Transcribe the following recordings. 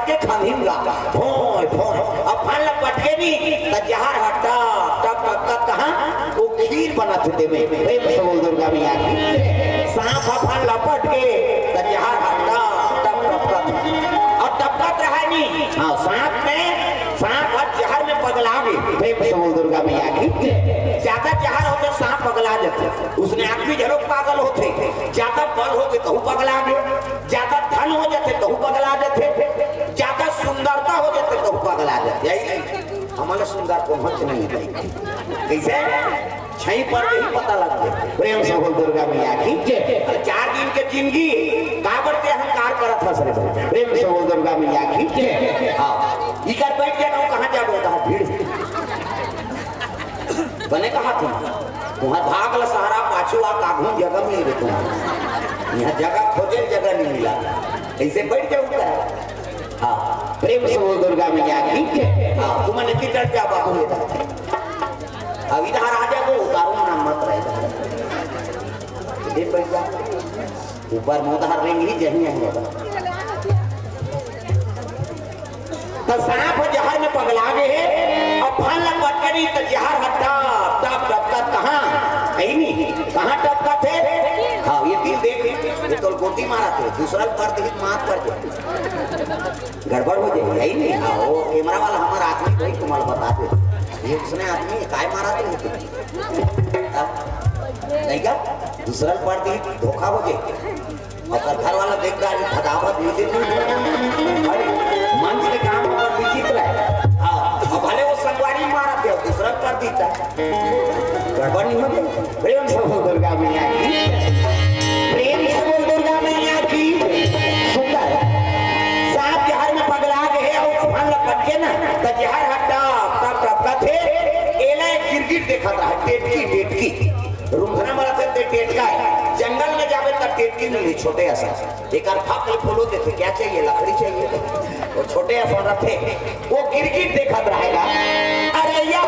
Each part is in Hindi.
के खानिंगा भोय भोय अब फल पटके नहीं त जहर हटा टप टप कहां वो खीर बना थे में प्रेम से बोल दुर्गा मैया की सांप फल लपट के त जहर हटा टप टप और टपकत रहा नहीं हां सांप जहर में पगला गई प्रेम से बोल दुर्गा मैया की ज्यादा जहर होते सांप पगला जाते उसने आदमी जरूर पागल होते ज्यादा बल होते तो पगला गए ज्यादा धन हो जाते तो पगला जाते ज्यादा सुंदरता हो जाते तो पगला जाते यही हमारे सुंदर पहुंच नहीं पाई कैसे छई पर ही पता लग गया प्रेम से बोल दुर्गा मैया की 4 दिन के जिंदगी काबर के अहंकार करत था सरे प्रेम से बोल दुर्गा मैया की हां इकर बैठ के कहां जाबो था भीड़ बने कहा थी वहां भागल सहारा पाछू आ कागू जगह मिल गई तुम यहां जगह खोजे जगह नहीं मिला ऐसे बैठ जाओ क्या हां प्रेम से बोल दुर्गा मैया की हां तुमने किधर क्या बाबू लेता अब इधर राजा को उतारो ना मत रहे ये बैठ जा ऊपर मोदहर रेंगी जही है तो सांप जहर में पगला गए और फल पटकरी तो जहर हटा टप टपका कहां कहीं नहीं कहां टपका थे हां ये दिल देख ये तो गोटी मारा थे दूसरा पर दिल मार पर गड़बड़ हो जाए यही नहीं हां वो कैमरा वाला हमारा आदमी भाई तुम्हारा बता दे ये उसने आदमी काय मारा थे नहीं क्या दूसरा पर दिल धोखा हो जाए और घर वाला देख रहा है खदावत नहीं अरे मंच के काम और विचित्र है अब भले वो संगवारी मारा थे और दूसरा कर देता गड़बड़ नहीं होती प्रेम से बोल दुर्गा मैया की प्रेम से बोल दुर्गा मैया की सुंदर सांप जहर में पगला गए और फल पटके ना तो जहर हटा तब टपका थे एला गिरगिट देखा था टेटकी रुंधना वाला थे टेटका जंगल में जावे तब टेटकी नहीं छोटे ऐसा एक फाक फूलो देते क्या चाहिए लकड़ी चाहिए वो छोटे ऐसा रखे वो गिरगिट देखा रहेगा अरे यह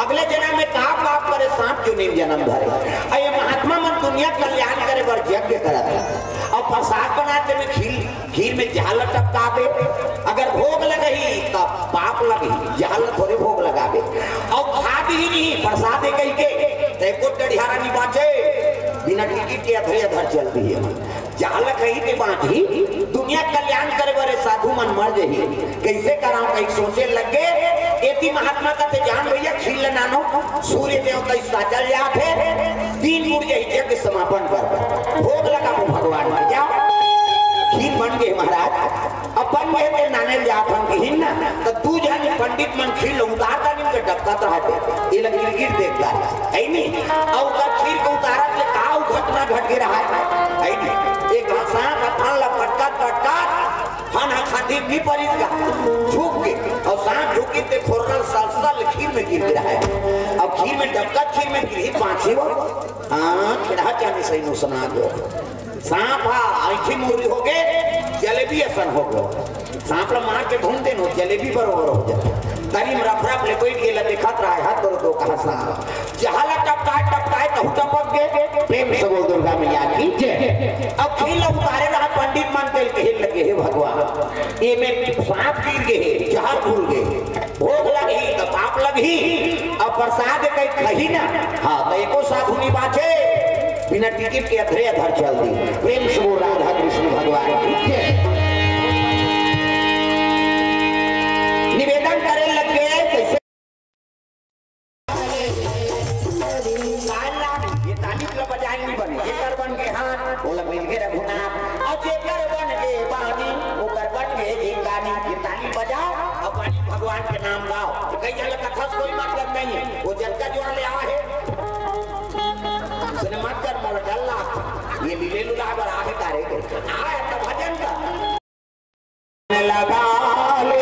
अगले जन्म में पाप करे सांप क्यों नहीं जन्म धरे ये महात्मा मन दुनिया कल्याण करे बर यज्ञ करता और प्रसाद बनाते में खीर में झाल टपका दे अगर भोग लगही तो पाप लगी झाल थोड़े भोग लगा दे और खा भी नहीं प्रसाद कही के को डढ़ियारा नहीं बाचे बिना टिकट के अधर चल रही है झाल कही के बांटी दुनिया कल्याण करे बरे साधु मन मर जही कैसे कराऊं कहीं सोचे लगे एती महात्मा का जान भैया खील नानो सूर्य देवता चल जाते 3 गुण यही यज्ञ समापन कर भोग लगा भगवान मर जाओ खीर बन गए महाराज अपन गए नाने जाथन के हिन तो तू जान पंडित मन खीर उतारता नहीं के डबका रहते ये लगी गिर देखता है नहीं और का खीर को उतारा से का घटना घट के रहा है नहीं एक सांप अपन लपटका पटका हन खाती भी परित का झुक के और सांप झुके ते खोरल साल खीर में गिर रहा है अब खीर में डबका खीर में गिरी पांची वो हां खिड़ा जाने सही नो सुना दो सांप आंखी मुरी हो गए जलेबी असन हो गयो सांप ला मार के ढूंढ देनो जलेबी बरोबर हो जाए तरी में रफरा लेकोई गेला देखत रहा है हाथ दो कहां सांप जहाला टपकाए तो टपक गए प्रेम से बोल दुर्गा मैया की जय अब खील उतारे रहा पंडित मान के कहे लगे हे भगवान ये में सांप गिर गए जहां भूल गए कहीं कही ना हाँ तो एको साधु नहीं बाचे बिना टिकट के अधरे अधर चल दी। प्रेम से वो राधा कृष्ण भगवान की निवेदन करे लग गए कैसे ये ताली तो बजाए नहीं बने जेकर बन के हाथ वो लग मिल के रघुनाथ और जेकर बन के बानी वो कर बन के जिंदानी। ये ताली बजाओ और पानी भगवान के नाम गाओ। कई जगह कथा से कोई मतलब नहीं है वो जनता जो ले आवा है सिनेमा कर मोर डल्ला ये लीले लुला बर आगे तारे के आए तो भजन का लगा ले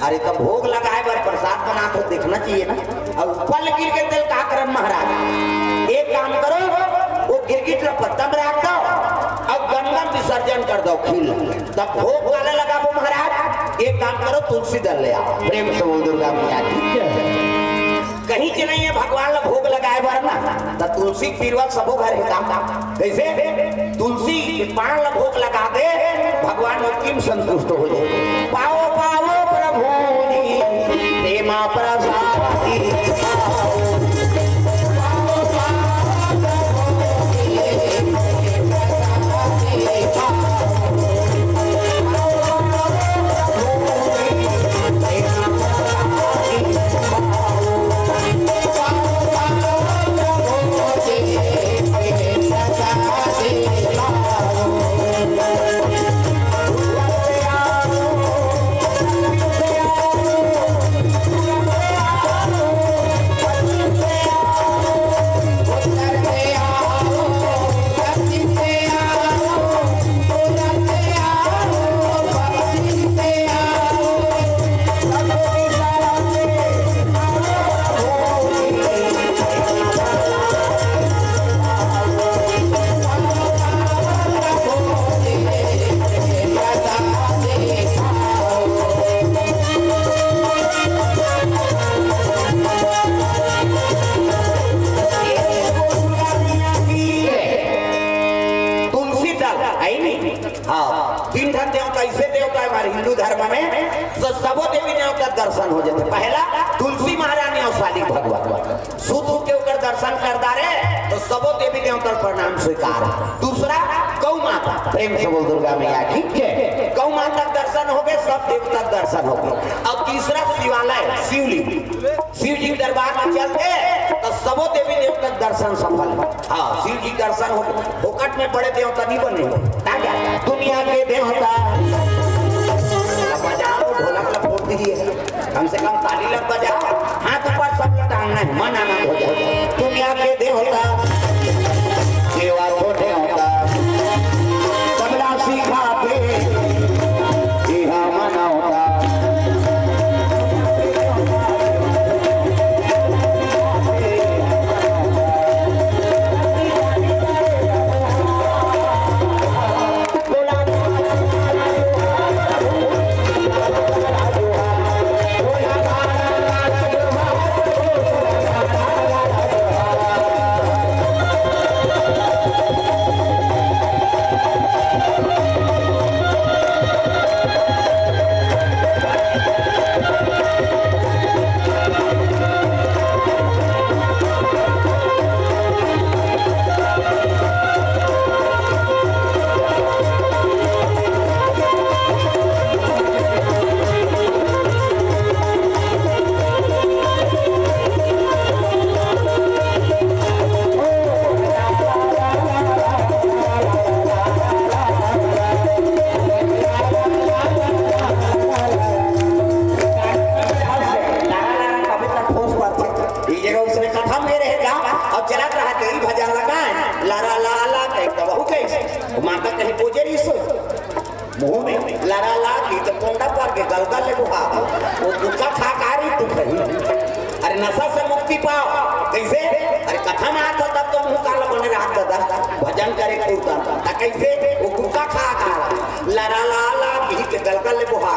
अरे तो भोग लगाए बार प्रसाद बना तो देखना चाहिए ना। और फल गिर के तेल का करम महाराज एक काम करो वो गिरगिट पत्ता में रख दो और गंगा विसर्जन कर दो खिल तब भोग वाले लगा वो महाराज। एक काम करो तुलसी दल ले आओ। प्रेम से बोल दुर्गा मैया की। कहीं के नहीं है भगवान ला भोग लगाए वरना तो तुलसी पीरवा सबो घर है काम कैसे तुलसी के पान ला भोग लगा दे भगवान अंतिम संतुष्ट हो जाए। पाओ पाओ प्रभु प्रेमा प्रसाद हिंदू धर्म में सबो देवी देवता दर्शन हो जाते। पहला तुलसी महारानी और शाली भगवान सुध के ऊपर दर्शन करता रहे तो सबो देवी देवता प्रणाम स्वीकार। दूसरा गौ माता प्रेम से बोल दुर्गा मैया की। गौ माता दर्शन हो गए सब देवता दर्शन हो गए। और तीसरा शिवालय शिवलिंग शिव जी दरबार में चलते तो सबो देवी देवता दर्शन सफल। हाँ शिव जी दर्शन हो फोकट में बड़े देवता नहीं बने दुनिया के देवता बजाओ ढोलक लपोट दीजिए कम से कम ताली लग बजाओ हाथ ऊपर सब टांगना है मन आनंद हो जाए। दुनिया के देवता सेवा को देवता तबला सीखा के यहाँ मना होता मुंह में लड़ा ला की तो कोंडा पर के गलगल ले बुहा वो गुटखा खा कारी तू कही अरे नशा से मुक्ति पाओ कैसे अरे कथा में आता तब तो मुंह काला बने रहा था भजन करे कीर्तन कैसे वो गुटखा खा खा लड़ा ला की के गलगल ले बुहा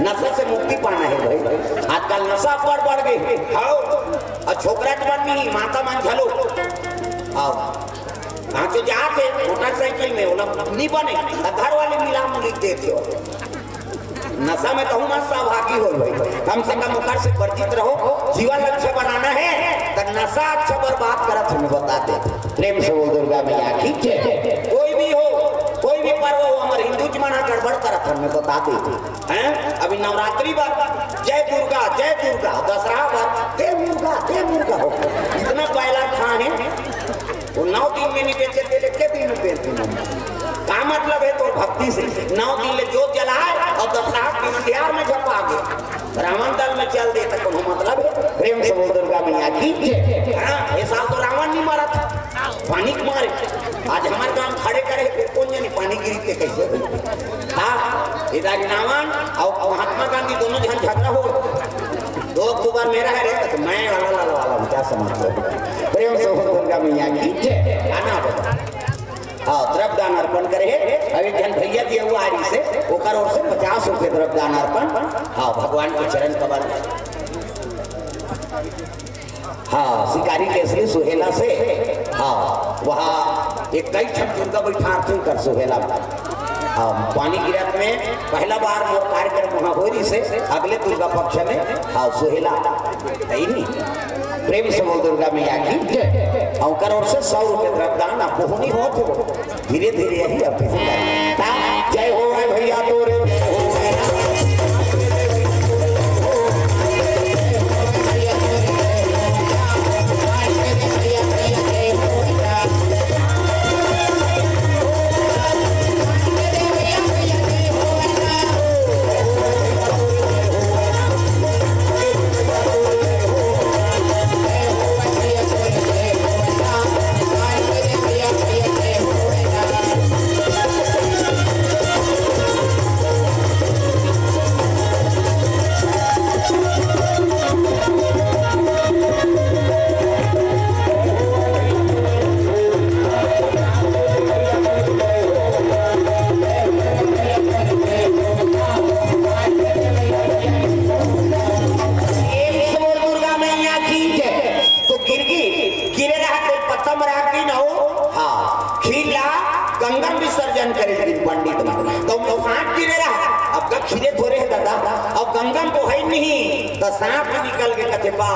नशा से मुक्ति पाना है भाई। आजकल नशा पर बढ़ गई आओ और छोकरा के मन में माता मान झलो आओ हाँ तो जाके मोटरसाइकिल में वो नहीं बने घर वाले मिला लिख देते हो नशा में कहूँ मत सहभागी हो भाई कम से कम मुखर से वर्जित रहो। जीवन अच्छा बनाना है तो नशा अच्छा बर्बाद करत हमें बता दे। प्रेम से बोल दुर्गा मैया की। कोई भी हो कोई भी पर्व हो हमारे हिंदू जमाना गड़बड़ करत हमें बता दे हैं। अभी नवरात्रि बार जय दुर्गा दशहरा बार दे मुर्गा हो इतना पहला खान है वो 9 दिन में नहीं बेचे थे के दिन में बेचते का मतलब है तो भक्ति से 9 दिन ले जोत जलाए और 10 लाख दिन बिहार में झपा गए रावण दल में चल दे तो मतलब है। प्रेम से बोल दुर्गा मैया की। हाँ ये साल तो रावण नहीं मारा था पानी मारे आज हमारे गांव खड़े करे कौन जानी पानी गिरी के कैसे। हाँ इधर रावण और महात्मा गांधी दोनों जन झगड़ा हो 2 अक्टूबर मेरा है तो मैं वाला क्या समझ। प्रेम से बोल दुर्गा मैया की। गाना हाँ द्रव्यदान अर्पण करे। अब एक जन भैया जी वो आरी से ओकर ओर से 50 रुपये द्रव्यदान अर्पण। हाँ भगवान के चरण कमल। हाँ शिकारी केसरी सुहेला से। हाँ वहाँ एक कई छठ दुर्गा बैठा कर सुहेला। हाँ पानी गिरत में पहला बार मोर कार्यक्रम वहाँ हो रही से अगले दुर्गा पक्ष में। हाँ सुहेला नहीं प्रेम से बोल दुर्गा मैया की। और ओर से 100 रुपये द्रव्यदान आप नहीं हो धीरे धीरे यही अब जय हो है भैया तोरे। गंगम विसर्जन करे पंडित तो सांप गिरे रहा। अब गप खीरे थोड़े है दादा अब गंगम को है नहीं तो सांप निकल के कथे बा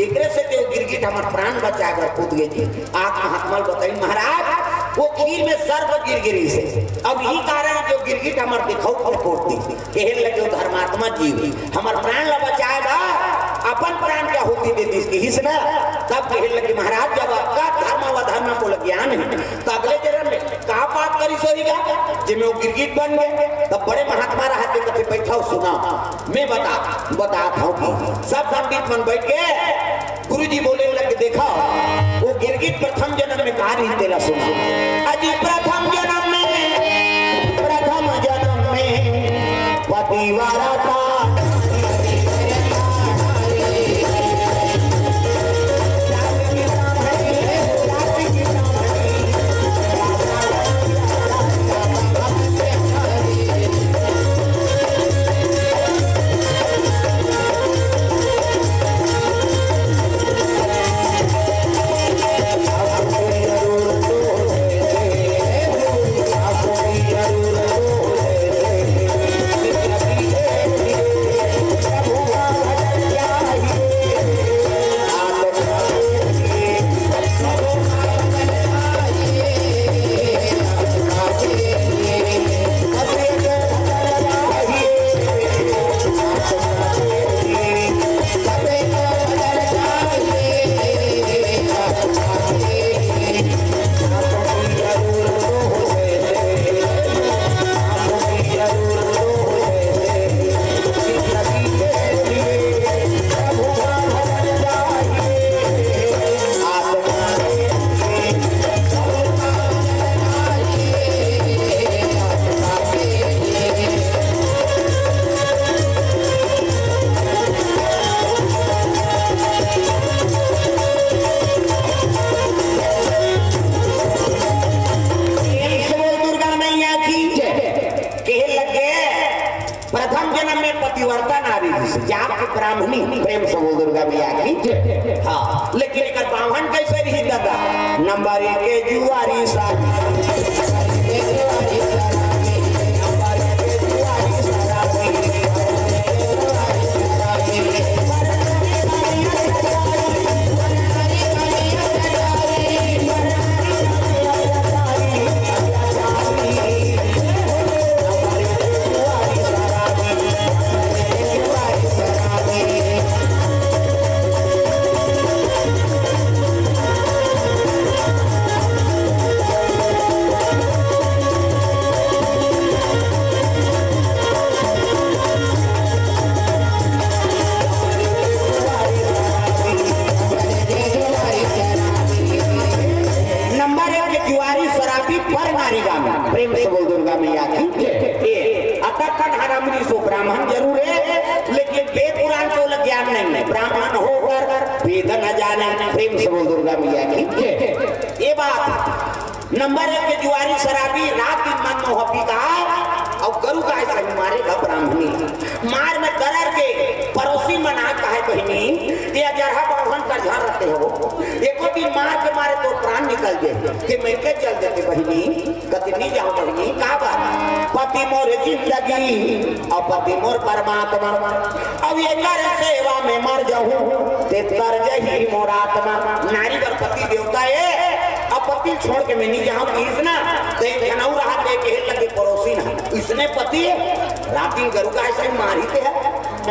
एक से तो गिरगिट हमार प्राण बचा कर कूद गई। आप महात्मा बताई महाराज वो खीर में सर्व गिरगिरी से। अब यही कारण जो गिरगिट हमार दिखाऊ फोड़ती कहने लगे धर्मात्मा जीव हमार प्राण ला बचाए बा अपन प्राण क्या होती देती इसकी हिस्सा ना। तब कहने लगे महाराज जब आपका धर्म व धर्म को ज्ञान है तो अगले जन्म में कहा पाप करी सोएगा जिसमें वो गिरगिट बन गए। तब बड़े महात्मा रहते कथे बैठाओ सुना मैं बताता हूँ। सब पंडित मन बैठ के गुरुजी बोले लगे देखा वो गिरगिट प्रथम जन्म में कहा नहीं तेरा सुना। अजी प्रथम जन्म में पतिवारा था ब्राह्मणी प्रेम से बोल दुर्गा मैया की। हाँ लेकिन एक ब्राह्मण कैसे रही दादा नंबर 1 के जुआरी साहब प्रेम से बोल दुर्गा मैया की। हरामनी सो ब्राह्मण जरूर है लेकिन वेद पुराण को ज्ञान नहीं है। ब्राह्मण होकर वेद न जाने। प्रेम से बोल दुर्गा मैया की। ये बात नंबर 1 के जुआरी शराबी रात दिन मन मोहब्बी का और गरु का ऐसा मारेगा ब्राह्मणी मार में दरर के पड़ोसी मना का है बहनी ये जरहा बाभन का ध्यान रखते हो एको दिन मार के मारे तो प्राण निकल गए कि मैं के चल देते बहनी कतनी जाओ बहनी का बात पति मोर जिंदगी और पति मोर परमात्मा अब ये कर सेवा में मर जाऊं ते तर जही मोर आत्मा नारी पर पति देवता है अब पति छोड़ के मैं नहीं जाऊं इसना ते जनऊ रहा ते के लगे पड़ोसी ना इसने पति रात दिन गरु का ऐसे मारी थे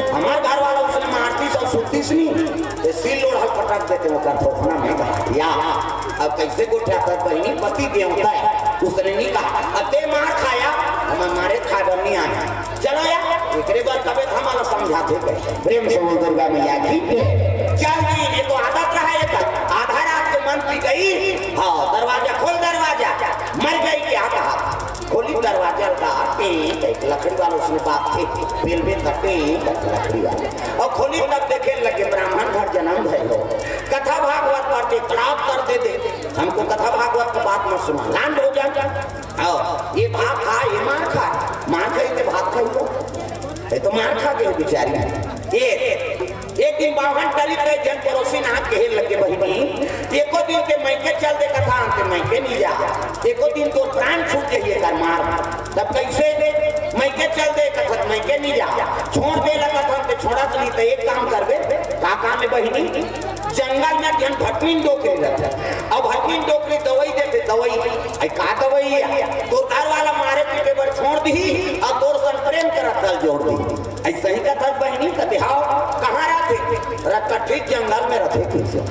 हमारे घर वाला उसने मारती सब सुनती नहीं तो सिल लोढ़ा पटक देते वो कर थोपना में या अब कैसे गोठा कर बहनी पति देवता है उसने नहीं कहा अते मार खाया हम मारे खाबर नहीं आया चलो यार एकरे बार कबे हमारा समझाते गए प्रेम से बोल दुर्गा मैया की चल गई ये तो आदत रहा है आधा रात को मन पी गई हाँ दरवाजा खोल दरवाजा मर गई क्या कहा खोली दरवाजा का लकड़ी वाला उसने बात थे बिल में कटे लकड़ी वाले और खोली तब देखे लगे ब्राह्मण घर जन्म है लोग कथा भागवत पढ़ते खराब कर देते हमको कथा भागवत की बात मत सुना लांड हो जाए ये भात खा ये मार खाई तो भात खाई तो मार खा गए बेचारी एक दिन बावन टली पे जन पड़ोसी ना कहे लगे बहनी एको दिन के मैके चल दे कथा हमके मैके नहीं जा एको दिन तो प्राण छूट जाइए कर मार तब कैसे मैके चल दे कथा मैके नहीं जा छोड़ दे लगा था हमके छोड़ा तो नहीं तो एक काम करबे का काम है बहनी जंगल में जन भटनीन डोकरी रहता अब भटनीन डोकरी दवाई देते दवाई आई का दवाई है तो घर वाला मारे पीटे पर छोड़ दी और तोर सन प्रेम कर दल जोड़ दी ऐसा ही कथा बहनी कते हां कहां रहते रत्ती जंगल में रहते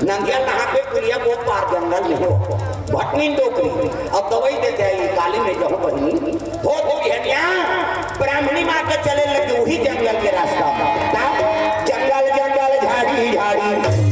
नंगिया नहा पे पुलिया वो पार जंगल में हो भटनीन डोकरी अब दवाई देते आई काली में जाओ बहनी हो हनिया ब्राह्मणी मार के चले लगे वही जंगल के रास्ता जंगल जंगल झाड़ी झाड़ी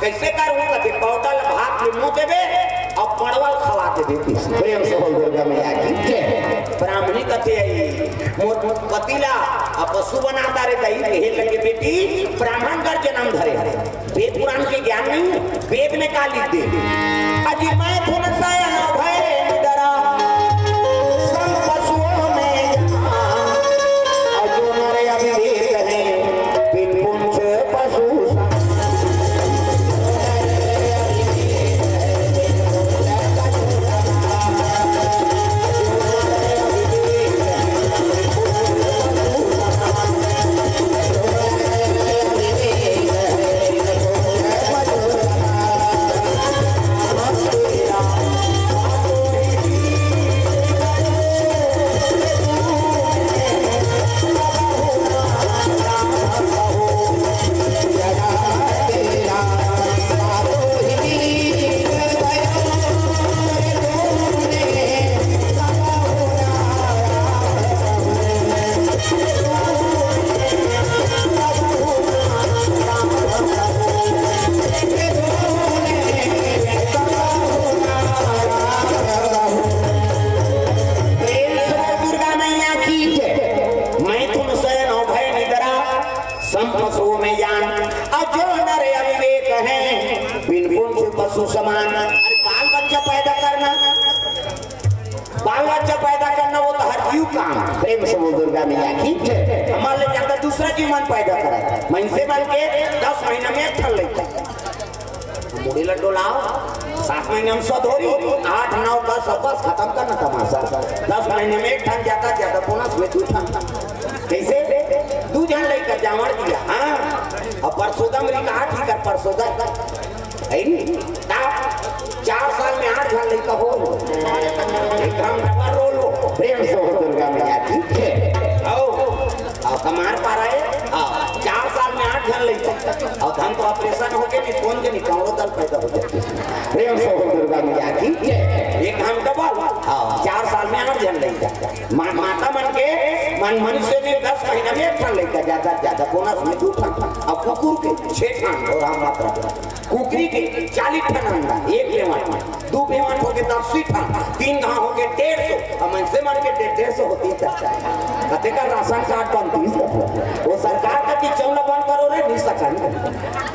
कैसे करूं कभी पौडल भात में मुंह देवे और पड़वल खवा के देती प्रेम से बोल दुर्गा मैया की ब्राह्मणी कथे आई मोर पतिला और पशु बनाता रे दही कहे लगे बेटी ब्राह्मण कर जन्म धरे वेद पुराण के ज्ञान नहीं है वेद में का लिख दे अजी मैं थोड़ा सा भय डरा सब पशुओं में अजो नरे अविवेक है बिन पुंछ पशु बाल बच्चा पैदा करना वो तो हर यू काम प्रेम से बोल दुर्गा मैया की मान ले जाता दूसरा जीवन पैदा करा मनसे बन के 10 महीना में ठल लेता मुड़ी लड्डू लाओ 7 महीने में 100 धोरी 8 9 10 बस खत्म करना तमाशा 10 महीने में एक ठन जाता ज्यादा बोनस में 2 ठन कैसे 2 जन लेकर जावड़ दिया हाँ अब परसोदम रिकार्ड ही कर परसोदा है नहीं 4 साल में 8 जन लेकर हो एक हम नंबर रोलो प्रेम से दुर्गा मैया की आओ कमार पा रहे 4 साल में 8 जन लेकर और धन तो ऑपरेशन हो गए नहीं कौन के नहीं कौन दल पैदा हो जाते प्रेम से दुर्गा मैया की एक हम डबल 4 साल में 8 जन लेकर माता मन के मनुष्य ने 10 महीना में 1 ठन लेकर ज्यादा बोनस में 2 ठन अब कुकुर के 6 ठन और हम मात्रा कुकरी के 40 ठन अंडा 1 पेवान 2 पेवान हो गए 80 ठन 3 गांव हो गए 150 और मनसे मार के 150 होती है कते का राशन कार्ड बनती वो सरकार का कि चौला बंद करो रे नहीं सकन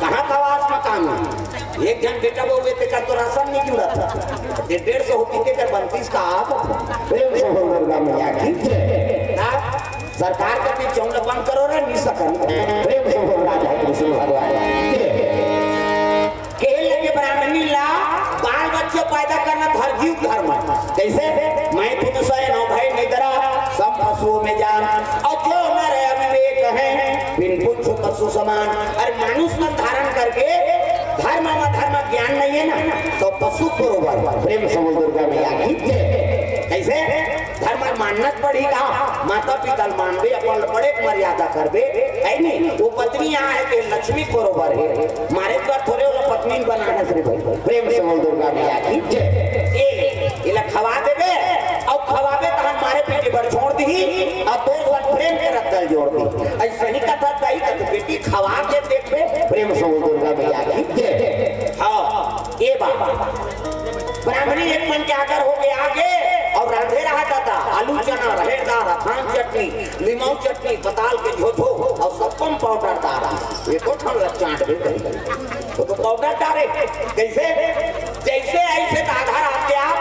कहां का आवाज मकान में एक जन बेटा वो बेटे का तो राशन नहीं जुड़ा था 150 होती के कर 32 का आप प्रेम से दुर्गा मैया की सरकार का कि चौला बंद करो रे नहीं सकन प्रेम से राजा कृष्ण भगवान केले के ब्राह्मणी ला बाल बच्चे पैदा करना धर्जीव धर्म कैसे मैं खुद सह नौ भाई नहीं डरा सब पशुओं में जान और जो नर अविवेक है बिन पुच्छ पशु समान अरे मनुष्य मन धारण करके धर्म व धर्म ज्ञान नहीं है ना तो पशु बरोबर प्रेम से दुर्गा मैया की कैसे धर्म मानना पड़ेगा माता पिता मानबे अपन बड़े मर्यादा करबे है नहीं वो पत्नी यहाँ है कि लक्ष्मी बरोबर है मारे तो थोड़े वाला पत्नी बनाना से भाई प्रेम से दुर्गा मैया की ये खवा देबे और खवाबे तो हम मारे पेटी पर छोड़ दी और तो प्रेम के रत्तल जोड़ दी ऐसे ही कथा दाई का बेटी खवा के देखबे प्रेम से दुर्गा मैया की हां ये बात ब्राह्मणी एक मन के आकर हो गए आगे और राधे रहा था आलू चना रहेदार खान चटनी लीमऊ चटनी पताल के झोझो और सप्पम पाउडर डाला ये तो ठन चाट भी तो पाउडर डाले कैसे जैसे ऐसे आधार आपके आप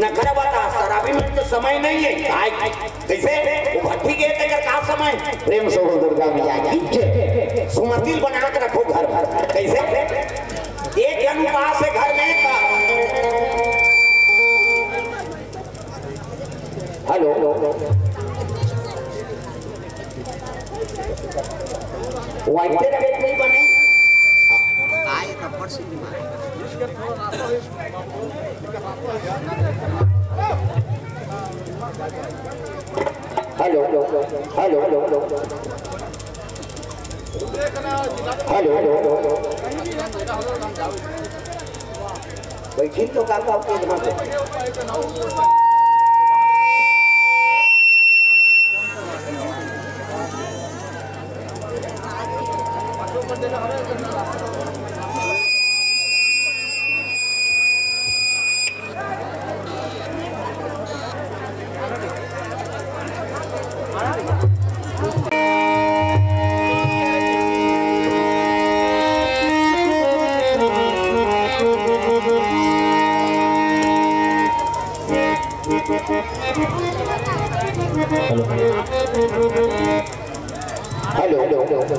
नखरा बता शराबी में तो समय नहीं है कैसे वो भट्टी के तेकर का समय प्रेम से दुर्गा मैया की सुमतिल बना के रखो घर भर कैसे एक जन पास है घर में हेलो व्हाइट रेड नहीं बने आए तो फट से हेलो हेलो बैठी तो काका के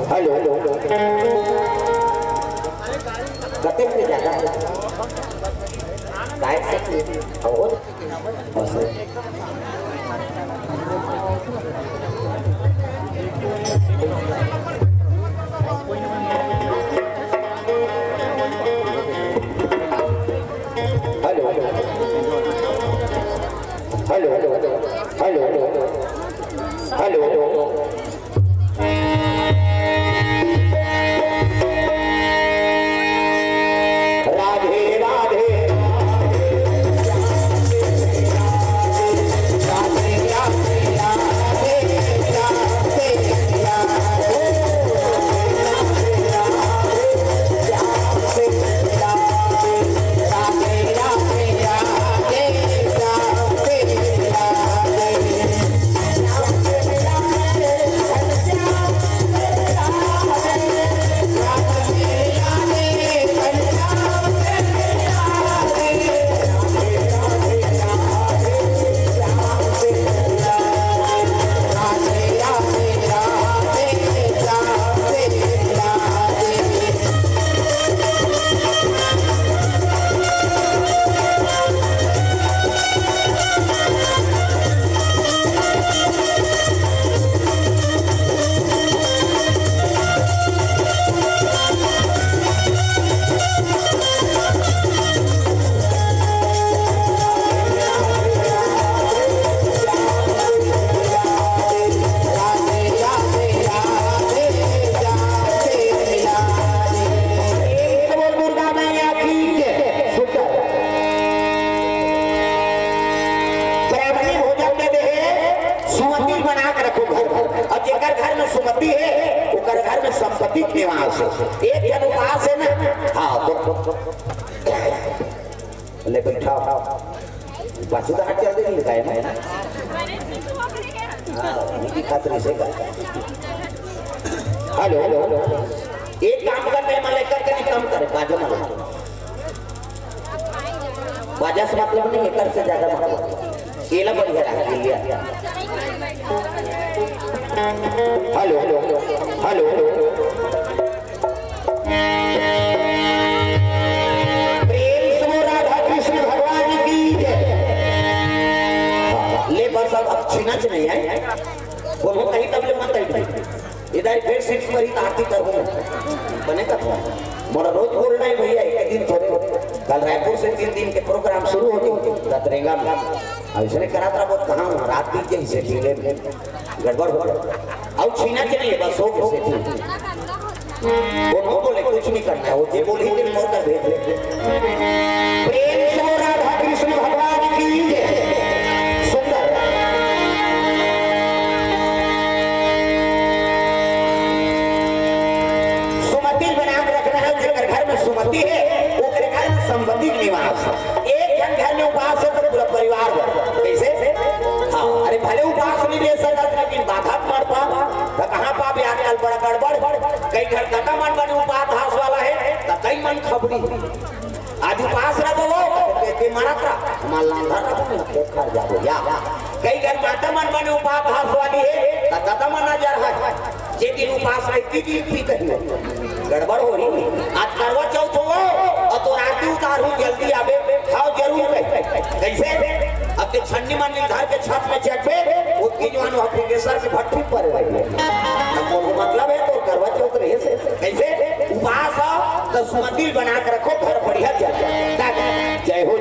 हेलो गति में ज्यादा और राधे राधे संपत्ति निवास एक जन उपास है ना। हाँ तो ले बैठा बाजू का हट चलते नहीं लिखाए ना। हाँ खातिर से हेलो एक काम करते हैं लेकर के कम करे बाजू में बाजा से मतलब नहीं एकर से ज्यादा मतलब केला बढ़िया रख लिया। हेलो हेलो प्रेम से राधा कृष्ण भगवान की ले बस अब छिनच नहीं है बोलो कहीं तब ले मत आई इधर फिर सीट पर ही आरती करो बनेगा मोरा रोज बोल रहा है भैया एक दिन थोड़े कल रायपुर से 3 दिन के प्रोग्राम शुरू होते रतरेगा में ऐसे करा था बहुत कहाँ रात की जैसे ढीले में गड़बड़ हो अब छीना के नहीं बस हो से वो बोले कुछ नहीं करना है वो जे बोली कि मोर कर भेज दे प्रेम से राधा कृष्ण भगवान की सुंदर सुमति बनाम रखना है जो घर में सुमति है वो घर में संपत्ति निवास एक जन घर में उपास है तो पूरा परिवार कैसे हाँ अरे भले उपास नहीं ले सकता लेकिन बाधा पड़ता तो कहाँ पाप आजकल बड़ा गड़बड़ कई घर कटा मन बने उपास हास वाला है तो कई मन खबरी आज उपास रखो वो मारा था मान लांधर रखो खा जाओ या कई घर माता मन बने उपास हास वाली है तो कटा मन नजर है जे दिन उपास रहती थी ठीक है गड़बड़ हो रही आज करवा चौथ हो और तो रात उतारू जल्दी आवे खाओ जरूर कैसे अब के छन्नी मन निर्धार के छत में चढ़ पे उसकी जवान एप्लीकेशन से भट्टी पर रही है मतलब है तो करवा चौथ रहे से कैसे उपास तो सुमंदिर बना के रखो घर बढ़िया जय हो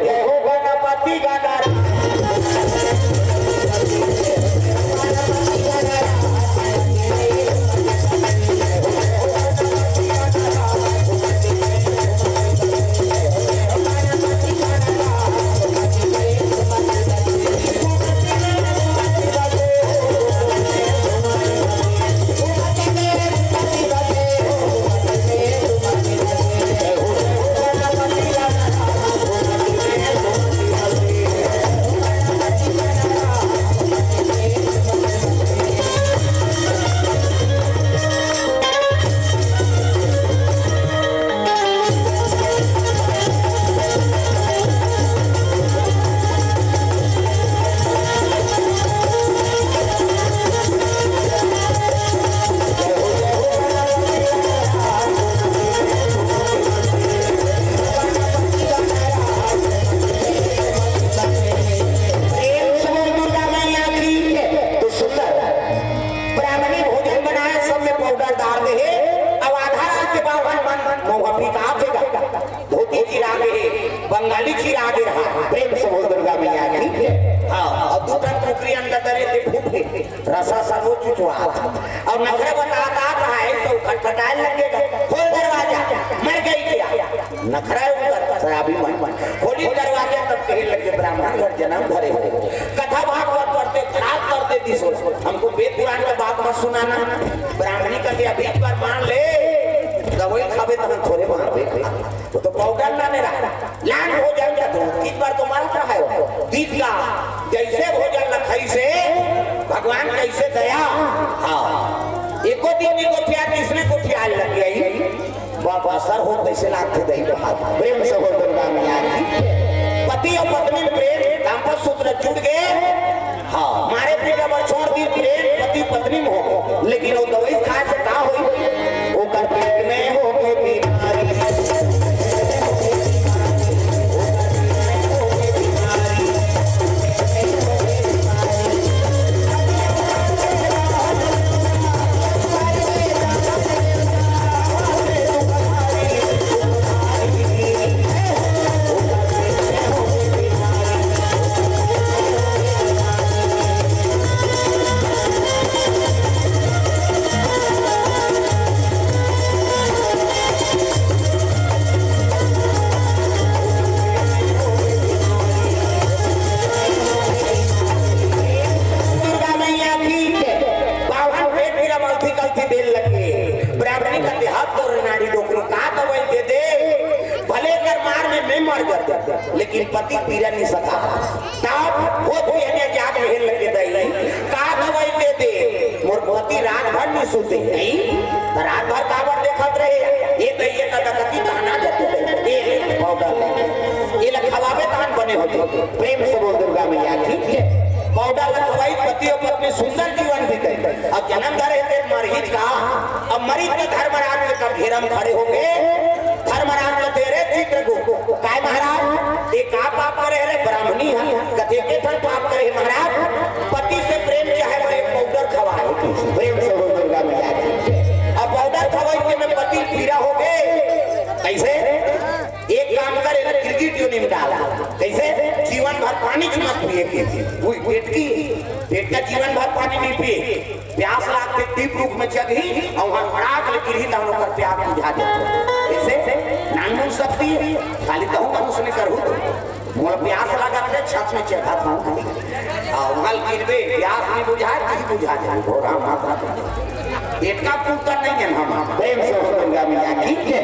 गणपति गणराज बंगाली चीरा दे रहा प्रेम से बोल दुर्गा मैया की हाँ और दूसरा टोकरी अंदर दरे थे फूटे रसा सा हो चुका और नखरे बताता रहा है तो खटखटाए लगेगा खोल दरवाजा मर गई क्या नखरा उधर शराबी मन खोली दरवाजा तब कहे लगे ब्राह्मण घर जन्म धरे कथा भागवत करते खराब करते दिसो हमको वेद पुराण का बात मत सुनाना ब्राह्मणी का अभी एक बार मान ले दवाई खावे तो हम थोड़े मार तो पाउडर ना मेरा लान हो जाएगा तो इस बार तो मारता है दीद का जैसे भोजन लखाई से भगवान कैसे दया हाँ एको दिन को क्या किसने को ख्याल लग गई बाबा सर हो कैसे लाते दही तो हाथ प्रेम से हो दुर्गा मैया की पति और पत्नी में प्रेम दाम्पत्य सूत्र जुड़ गए हाँ मारे पिता पर छोड़ दी प्रेम पति पत्नी में हो लेकिन वो दवाई खाए से कहा हुई वो कर पेट में हो गई बीमारी पति पीरा नहीं सका तब वो पहले जाग हेल लगे दई का दवाई दे दे मोर पति रात भर नहीं सोते नहीं रात भर काबर देखत रहे ये दैये का दकती ताना जाते ये पाउडर ये लखवावे तान बने होते प्रेम से बोल दुर्गा मैया ठीक है पाउडर लखवाई पति और पत्नी सुंदर जीवन बीते अब जन्म धरे थे मरीज का अब मरीज के धर्मराज के घेरम खड़े हो गए धर्मराज ने तेरे चित्र को काय महाराज ये का पाप करे रे ब्राह्मणी है कथे के धन पाप करे महाराज पति से प्रेम चाहे वो एक पाउडर खवाए प्रेम से बोल दुर्गा मैया अब पाउडर खवाई के में पति पीरा हो गए कैसे एक काम करे गिरगिट जो नहीं डाला कैसे जीवन भर पानी मत पिए पेट का जीवन भर पानी नहीं पिए प्यास लागते दीप रूप में जगही और वहां फड़ाक लेकर ही दानों पर प्यास बुझा देते ऐसे नानमुन सकती है खाली कहूं मनुष्य ने करू तो मोर प्यास लगा के छत में चढ़ा था और वहां गिरबे प्यास नहीं बुझाए नहीं बुझा जाए हो राम माता पेट का पुत्र नहीं है हम प्रेम से दुर्गा मैया ठीक है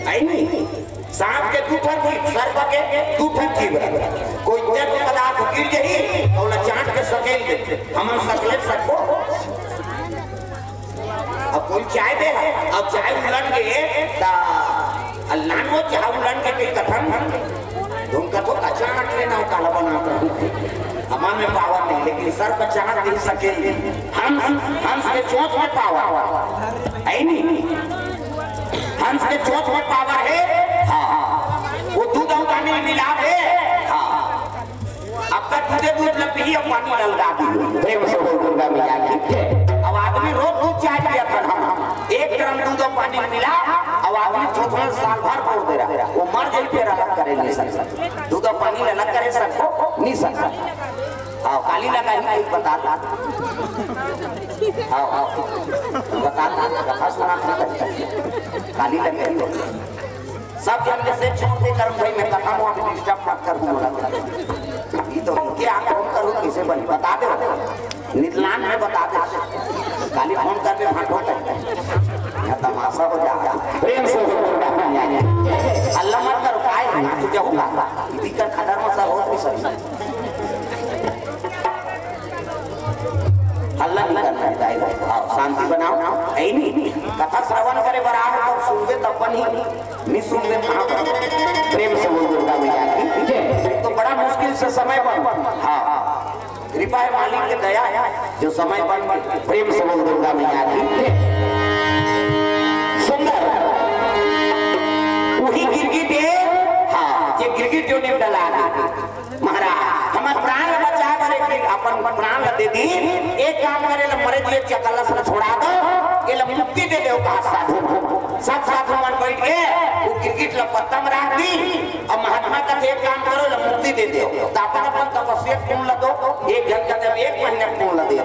आई नहीं सांप के दूठन थी सर्प के दूठन थी कोई जड़ पदार्थ गिर जाई और चाट के सकेल दे हम सकले सबको अब कोई चाय दे अब चाय उलन के ता अल्लाह को चाय उलन के कथन उनका तो अचानक लेना काला बना हमार में पावर नहीं लेकिन सर्प चाट दे सकेल हंस के चोंच में पावर है नहीं हंस के चोंच में पावर है वो दूध और पानी मिला दे अब तक तुझे दूध लग ही अब पानी लगा दी प्रेम से बोल दुर्गा मैया की अब आदमी रोज दूध चाय पिया था एक ड्रम दूध और पानी मिला अब आदमी थोड़ा साल भर बोल दे रहा वो मर जाए फिर अलग करे नहीं सकता दूध और पानी अलग करे सबको नहीं सकता आओ काली लगा ही बता आओ आओ बता कथा सुना काली लगे सब जन से छोटे कर्म भाई मैं कथा में डिस्टर्ब मत कर दूंगा ये तो क्या फोन करूं किसे बनी बता दे निदलान में बता दे खाली फोन कर दे फाटो या तमाशा हो जाएगा प्रेम से अल्लाह मत करो काय तू क्या होगा दिक्कत खदर में सब हो भी सही अल्लाह नहीं करना चाहिए शांति बनाओ ऐ नहीं कथा श्रवण करे बराबर और सुनबे तब बनी नहीं सुनबे प्रेम से बोल दुर्गा मैया की तो बड़ा मुश्किल से समय बन हाँ कृपा है मालिक की दया है जो समय बन प्रेम से बोल दुर्गा मैया की सुंदर वही गिरगिट हाँ ये गिरगिट जो नहीं डला महाराज हमारे प्राण बचा करे अपन प्राण दे दी एक काम करे मरे दिए चकला से छोड़ा दो ये मुक्ति दे दो कहा साधु सब साधु मन बैठ के वो गिरगिट लपत्ता में रख दी और महात्मा का एक काम करो मुक्ति दे दो अपन अपन तपस्या पूर्ण ल दो एक जन कहते 1 महीने पूर्ण ल दे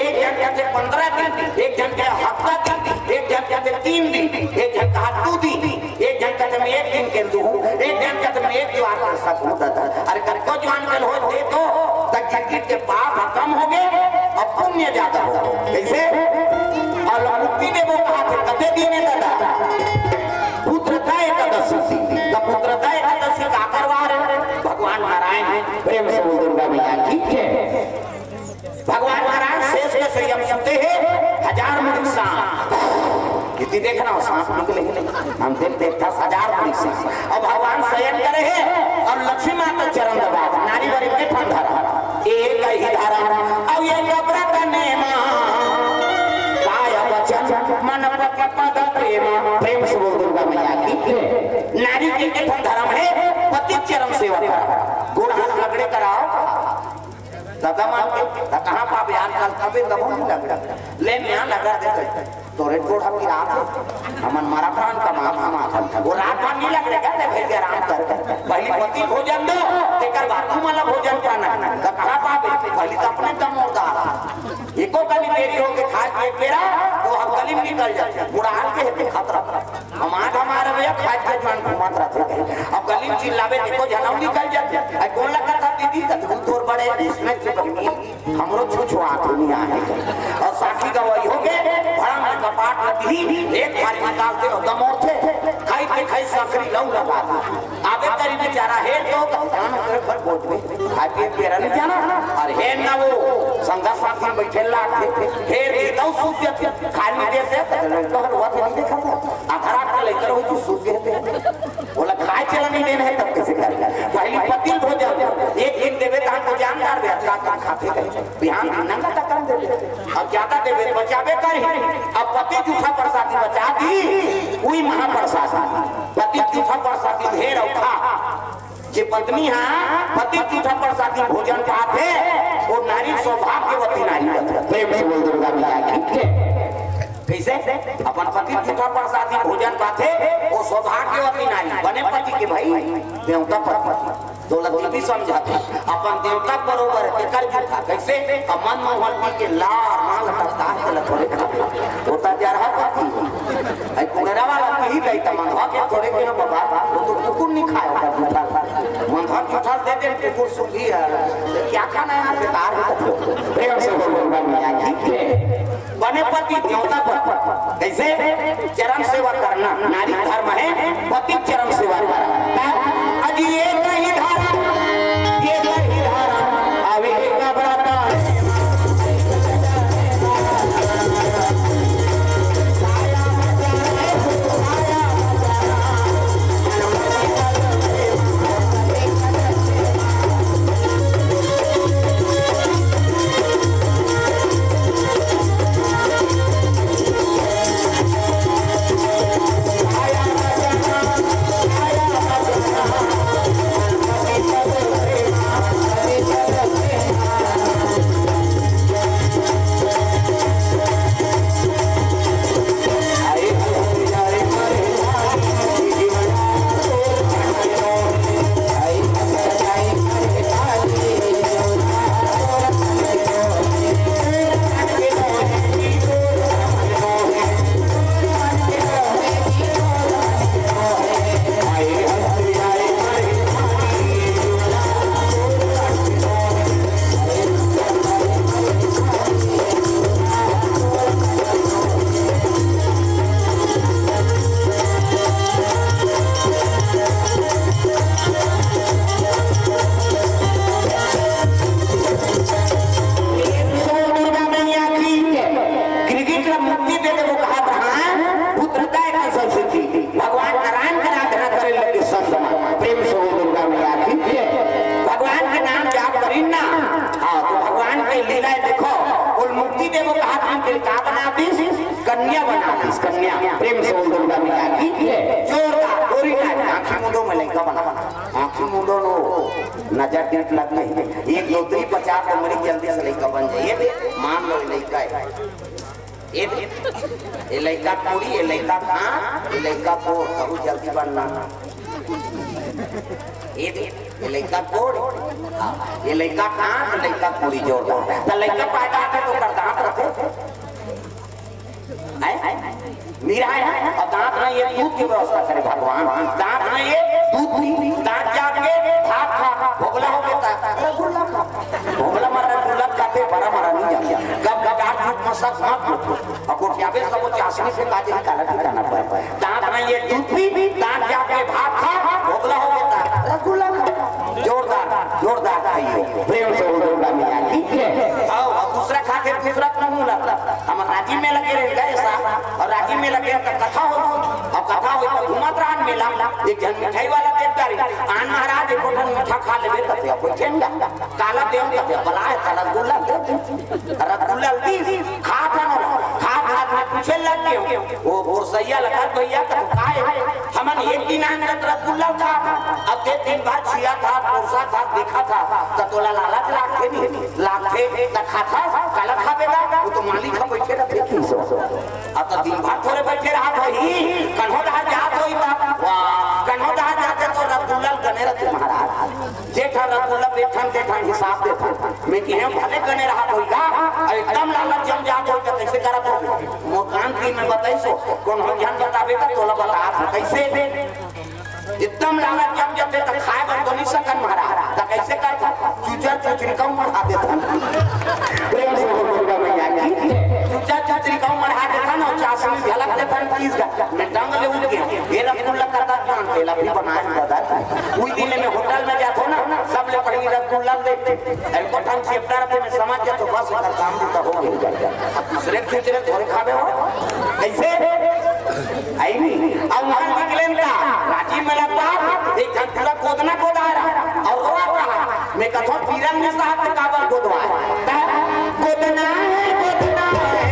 एक जन कहते 15 दिन एक जन कहते हफ्ता दिन एक जन कहते 3 दिन एक जन कहते 2 दिन एक जन कहते 1 दिन के दू एक जन कहते 1 द्वार कर सकूं दादा अरे करको जवान कल हो दे तो तक गिरगिट के पाप कम हो गए और पुण्य ज्यादा हो कैसे और मुक्ति देवो कहा थे कते दिन दादा पुत्रता एकादशी का पुत्रता एकादशी का करवार भगवान नारायण प्रेम से बोल दुर्गा मैया की भगवान नारायण शेष के संयम सुनते हैं 1000 मुड़ी सांप कितनी देखना सांप निकले हम देखते 10,000 मुड़ी सांप और भगवान शयन करे हैं और लक्ष्मी माता चरण दबा नारी वारी के ठंडा एक ही धारा अब ये कपड़ा करने मन पद प्रेम प्रेम से बोल दुर्गा मैया की नारी की धर्म है पति चरण सेवा गुण हाथ लगड़े कराओ दादा मान के कहां पा बयान कल कबे दबो लगड़ा ले मैं लगा देते तोरे गोड़ हम की रात हमन मारा प्राण का माथा वो रात में नहीं लगड़े कहते भाई के आराम कर पहली पति भोजन दो तेकर बाद तुम्हारा भोजन पाना कहां पा पहली तो अपने दम होता एको कली देरी हो के खा के पेरा तो हम गली में निकल जाते बुढ़ान के हेते खतरा हमारे भैया खा के मान घुमात रहते अब गली में चिल्लावे देखो जनम निकल जाते आ कौन लगा था दीदी तू तोर बड़े इसमें हमरो छुछुआ दुनिया है और साथी गवाही हो गए भड़ा में कपाट लगी एक बार निकालते हो दमोर थे खाई पे खाई सकरी लौ लगा आबे करी बेचारा हे तो कान कर पर बोट में खाके पेरा नहीं जाना और हे ना वो संगा साथी बैठे लाखे हे दो सूत खाली दे से तोहर हुआ नहीं देखा अखरा का लेकर हो जो सूत देते बोला खाए चला नहीं देना है तब कैसे करेगा पहली पतिल भोजन एक एक देवे ता को जानदार दे का खाते बिहान नंगा तक कर दे अब ज्यादा देवे बचावे कर अब पति जूठा प्रसादी बचा दी वही महाप्रसादी पति जूठा प्रसादी ढेर औखा जे पत्नी हां पति जूठा प्रसादी भोजन पाते वो नारी सौभाग्यवती नारी प्रेम से बोल दुर्गा मैया की कैसे अपन पति जूठा प्रसादी भोजन पाते वो सौभाग्यवती नारी बने पति के भाई देवता पर दौलत भी समझाते अपन देवता बरोबर एकर जूठा कैसे अमन मोहल्ली के लार मांग करता है थोड़े होता जा रहा पति आई पुनरा वाला कही गई त मनवा के थोड़े के बाबा वो तो कुकुर नहीं खाएगा जूठा मनवा जूठा दे दे कुकुर सुखी है क्या खाना है बेकार है प्रेम से बोलूंगा मैया की बने पति देवता पर कैसे चरण सेवा करना नारी धर्म है पति चरण सेवा करना आज ये नहीं धारा आवे का बराता कन्या बना दी कन्या प्रेम से बोल दुर्गा मैया की जोरदार गोरी आंखी मुंडो में लड़का बना आंखी मुंडो नो नजर टिक लग गई एक लोतरी 50 उम्र जल्दी से लड़का बन जाए मान लो लड़का है ये लड़का पूरी ये लड़का हां ये लड़का को बहुत जल्दी बनना ये लड़का कोड़ ये लड़का हां लड़का पूरी जोरदार तो लड़का पैदा है तो कर दांत रखे मीरा है और दांत में ये दूध की व्यवस्था करे भगवान दांत में ये दूध दांत जाके भात खा भोगला हो गया रसगुल्ला खा भोगला मारा रसगुल्ला खाते बड़ा मारा नहीं जाता कब दांत दूध मसाज मत और को क्या बे सब चाशनी से काजे काला खाना पड़ता है दांत में ये दूध दांत जाके भात खा भोगला हो गया रसगुल्ला खा जोरदार जोरदार खाइए प्रेम से दुर्गा मैया की और दूसरा खाते दूसरा मुंह लगता हम राजी में लगे रह गए और राजी में लगे तो कथा हो और कथा हो तो घुमत रहा मेला एक जन मिठाई वाला देवदारी आन महाराज एक ठन मीठा खा लेबे तते कोई चेंगा काला देव तते बलाए रसगुल्ला रसगुल्ला दी खा था में पूछे लग गए वो बोरसैया लगा भैया का खाए हमन एक दिन अंदर रसगुल्ला खा अब ते दिन बाद छिया था बोरसा था देखा था तो तोला लालच लाखे नहीं लाखे त खाता काला खाबेगा वो तो मालिक हम बैठे रहते अब तो दिन भर थोड़े बैठे रहा भाई कन्हो रहा जात होई बा वाह कन्हो रहा जाते तो रसगुल्ला गने रहते महाराज जेठा रसगुल्ला जेठा हिसाब देता मैं कि हम भले गने रहा होईगा एकदम लालच जम जात हो तो कैसे करत हो मुकान की मैं बताई सो कौन हो ज्ञान बतावे का तोला बता कैसे एकदम लालच जम जाते तो खाए बन तो नहीं सकन महाराज तो कैसे करता चूचा चुचरिका मढ़ा देता प्रेम से दुर्गा मैया की चूचा चुचरिका मढ़ा देता ना चाशनी झलक देता 30 का मैं टांग ले उठ गया ये रसगुल्ला करता खेला भी बनाए बता कोई दिन में होटल में जातो ना सब ले पहली रसगुल्ला देखते एल्को टाइम चैप्टर पे में समझ जा तो बस कर काम भी तो हो गया अब दूसरे खींचरे थोड़े खावे हो कैसे आई नहीं अब वहां निकले का राजीव मेरा बाप एक पूरा कोदना कोदा रहा और रो रहा मैं कथो पीरन में साहब के काबर कोदवा कोदना है कोदना है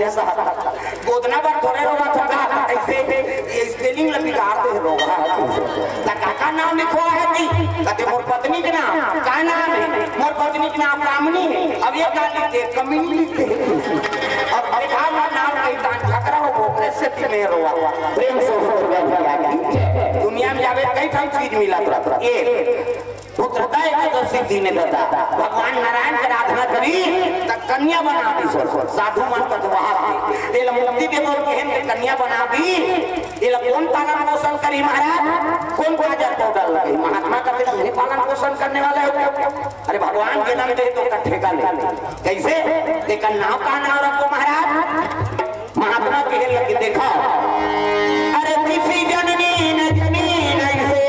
गोदना पर थोड़े रोगा था ऐसे स्पेलिंग लगी कार दे रोगा ता काका नाम लिखवा है जी कहते मोर पत्नी के नाम का नाम है मोर पत्नी के नाम कामनी है अब ये का लिखते कमिनी लिखते अब देखा नाम कहीं दान झगड़ा हो बोले से में रोवा प्रेम से दुनिया में जावे कई कई चीज मिला था ए पुत्रता एकादशी दिन देता भगवान नारायण के आराधना करी त कन्या बना दी साधु मन कटवा एल मुक्ति दे बोल के कन्या बना दी एल कौन पालन पोषण करी महाराज कौन राजा पाउडर लगे महात्मा कहते हैं पालन पोषण करने वाले हो अरे भगवान के नाम दे तो का ठेका ले कैसे देखा नाम का नाम रखो महाराज महात्मा के लगे देखा अरे किसी जननी न जनी ऐसे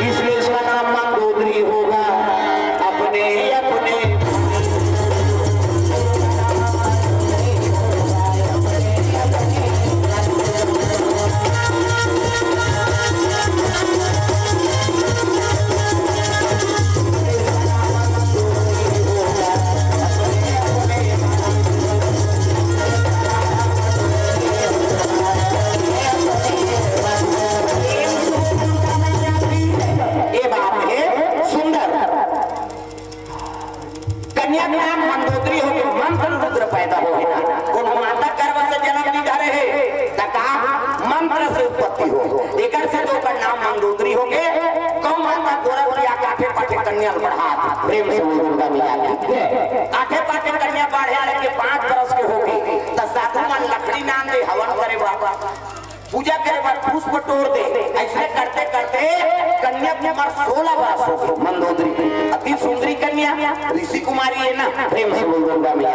इसलिए इसका नाम मंदोदरी होगा अपने अपने प्रेम से मुर्गा मिला आठे पाटे कन्या बढ़े लेके 5 बरस के होगी त साधु मन लकड़ी नाम दे हवन करे बाबा पूजा करे बाद पुष्प तोड़ दे ऐसे करते करते कन्या की उम्र 16 बरस हो मंदोदरी अति सुंदरी कन्या ऋषि कुमारी है ना प्रेम से मुर्गा मिला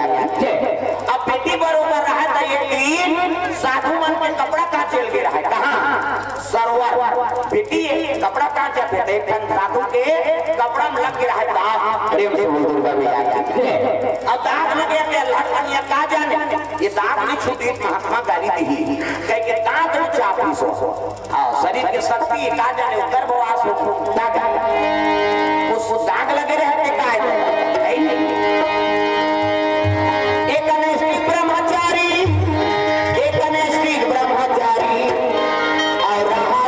अब बेटी बरोबर रहा था ये दिन साधु मन के कपड़ा का चल गया है कहां सरोवर बेटी कपड़ा का जाते थे साधु के कपड़ा में लग गया है दाग प्रेम से मुर्गा मिला अब दाग लग गया कि अल्लाह कन्या का जाने ये दाग नहीं छूटी महात्मा गाली दी कह के दाग चापी सो हां शरीर की शक्ति का जाने गर्भवास हो दाग उस दाग लगे रहते का है एक अनैष्ठिक ब्रह्मचारी और रहा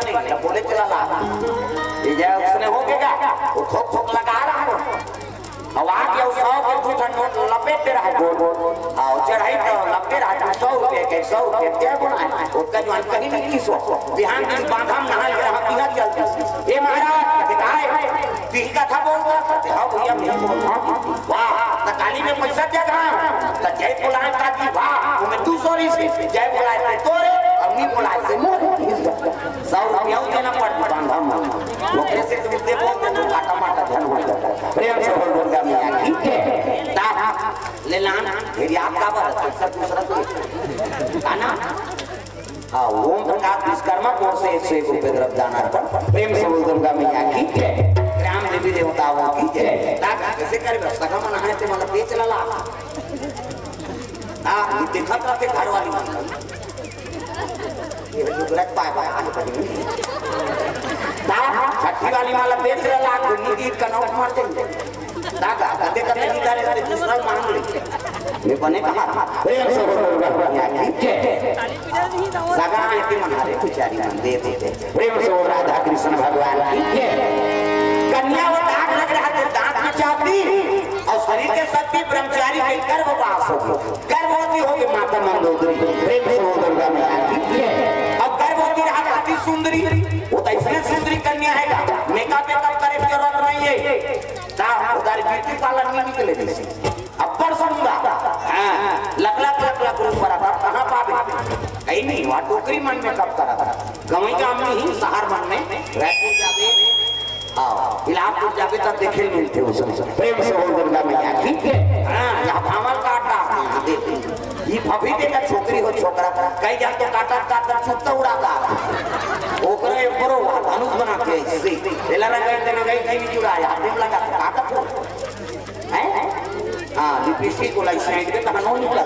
बनेगी, बोले चला ला ये जय उसने हो गया वो खोक खोक लगा रहा है हवा के 100 के झूठा नोट लपेट रहा है गोल गोल आओ चढ़ाई तो लपेट रहा है 100 रुपए के 100 रुपए क्या बनाए उसका जो कहीं नहीं की सो बिहान दिन बांधम नहा के रहा बिना चलती ये महाराज दिखाए पी का था बोलता हां भैया मैं वाह त काली में पैसा क्या कहां त जय बोलाए का जी वाह मैं 200 से जय बोलाए तोरे और नहीं बोलाए से मोर 100 रुपया देना पड़ता बांधम वो कैसे तुम दे बोलते तो काटा माटा धन हो प्रेम से बोल दुर्गा मैया की है ता ले लान फिर याद का बात सब दूसरा तो आना हां ओम प्रकाश विश्वकर्मा कोर से 101 रुपए तरफ जाना पर प्रेम से बोल दुर्गा मैया की है ग्राम देवी देवताओं की है ता कैसे करे सगा मन है ते मला बेच लला ये देखत रहते घर वाली ये जो ग्रह पाए पाए आने पड़ी छठी वाली माला बेच रहा तो नीति का नोट मार देंगे दादा कदे कदे इधर इधर दूसरा मांग ले मैं बने कहा प्रेम से बोल या ठीक है सगा इतनी मनारे पुजारी मन दे दे प्रेम से बोल राधा कृष्ण भगवान ठीक है कन्या वो दाग लग रहा है दांत में चापती और शरीर के शक्ति ब्रह्मचारी के गर्भवास हो गर्भवती होगी माता मंदोदरी प्रेम से बोल दुर्गा मैया ठीक है अब गर्भवती रहा अति सुंदरी वो तो इसलिए सुंदरी कन्या है मेकअप करे की जरूरत नहीं है ता उधर ब्यूटी पार्लर में निकले जैसे अपर सुंदर हां लक ऊपर आता कहां पावे कहीं नहीं वहां टोकरी मन में कब करा गवई का हमने ही शहर मन में रहते जावे हां इलाहाबाद जावे तब देखे मिलते उसमें प्रेम से बोल दुर्गा मैया ठीक है हां यहां भावल काटा देते ये भभी देगा छोकरी हो छोकरा कई जा तो काटा छुट्टा उड़ाता ओकरे ऊपर धनुष बना के इससे तेला लगा देना गई कहीं नहीं जुड़ा यार देख लगा काटा है हां लिपस्टिक को लाइसेंस में कहां निकला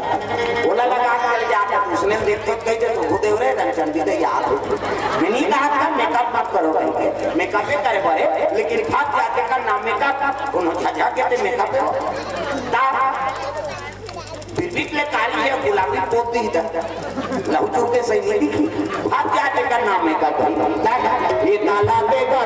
बोला लगा के जाता उसने देखते कई तो खुद देव रे चंदी दे यार मैं नहीं कहा था मेकअप मत करो भाई मेकअप ही करे पड़े लेकिन खास जाते का नाम मेकअप उन्होंने छजा के मेकअप ता बिल्कुल काली है गुलाबी पोत दी था लहू चूके सही नहीं दिखी आप क्या का नाम है का ये ताला देगा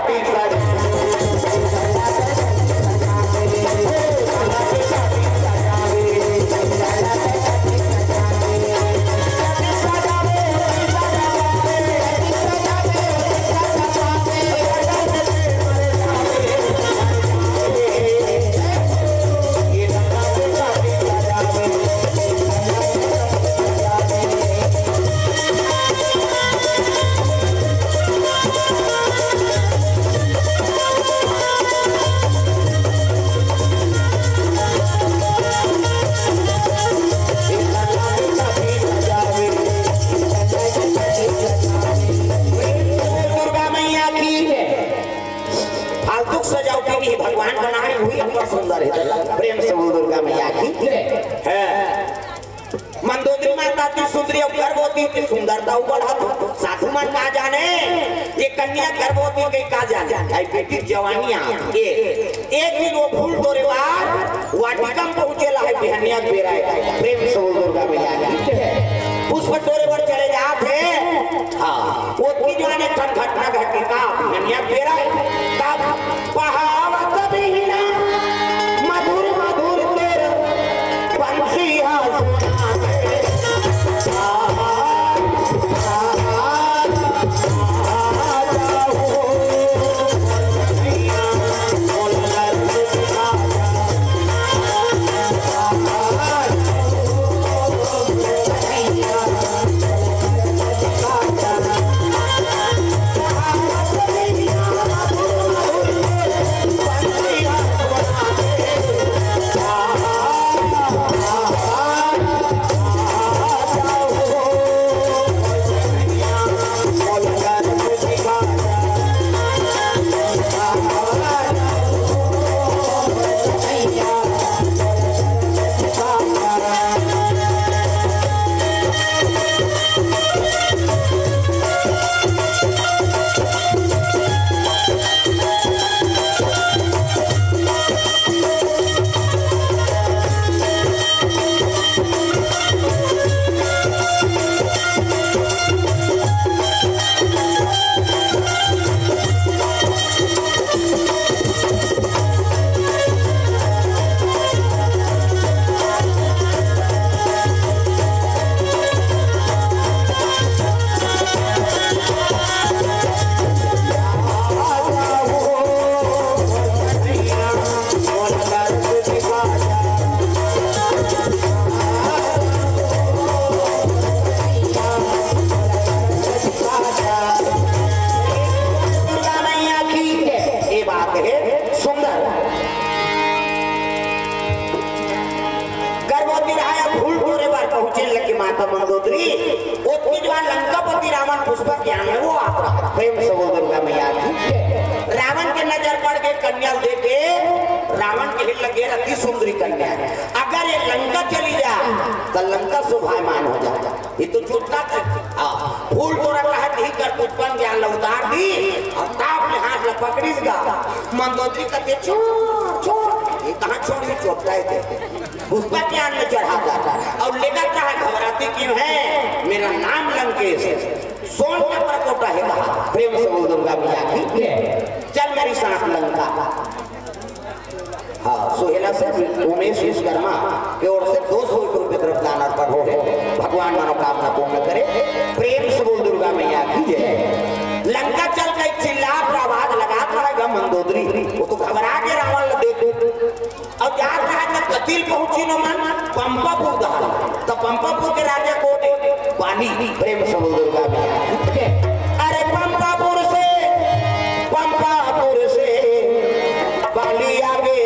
भगवान बनाई हुई अपर सुंदर है प्रेम से बोल दुर्गा मैया की है मंदोदरी माता की सुंदरी और गर्भवती की सुंदरता बढ़ा साधु मन का जाने ये कन्या गर्भवती के का जाने आई बेटी जवानियां ये एक दिन वो फूल तोरे बाद वाटिका में पहुंचेला है बिहनिया बेरा है प्रेम से बोल दुर्गा मैया की उस पर तोरे पर चले जाते हां वो की जाने घटना घटी का बिहनिया बेरा का पहावत बिना मधुर मधुर तेरा पंछिया लगा लंकापति रावण पुष्पक ज्ञान में वो आप रहा प्रेम से बोल दुर्गा मैया की। रावण के नजर पड़ के कन्या देखे रावण के हिल लगे अति सुंदरी कन्या है। अगर ये लंका चली जाए तो लंका शोभायमान हो जाए। ये तो चुटका फूल तो रखा है नहीं कर पुष्पन ज्ञान उतार दी और ताप ले हाथ में पकड़ी गा मंदोदरी कहते छोड़ छोड़ ये कहाँ छोड़ी चोटता है पुष्पक ज्ञान में चढ़ा जाता है और लेकर कहा घबराती क्यों है मेरा नाम लंकेश सोन के परकोटा है कहा प्रेम से बोल दुर्गा मैया की। चल मेरी साथ लंका। हाँ सुहेला से उमेश विश्वकर्मा की ओर से 200 रुपये तरफ दान अर्पण हो गए। भगवान मनोकामना पूर्ण करे प्रेम से बोल दुर्गा मैया की जय। लंका चल गई चिल्ला आवाज लगा पड़ेगा मंदोदरी वो तो घबरा के रावण देखो और जा रहा है कतील पहुंची न मन पंपापुर दहाल तो पंपापुर के राजा को पानी प्रेम से बोल दुर्गा मैया की। अरे पंपापुर से बाली आगे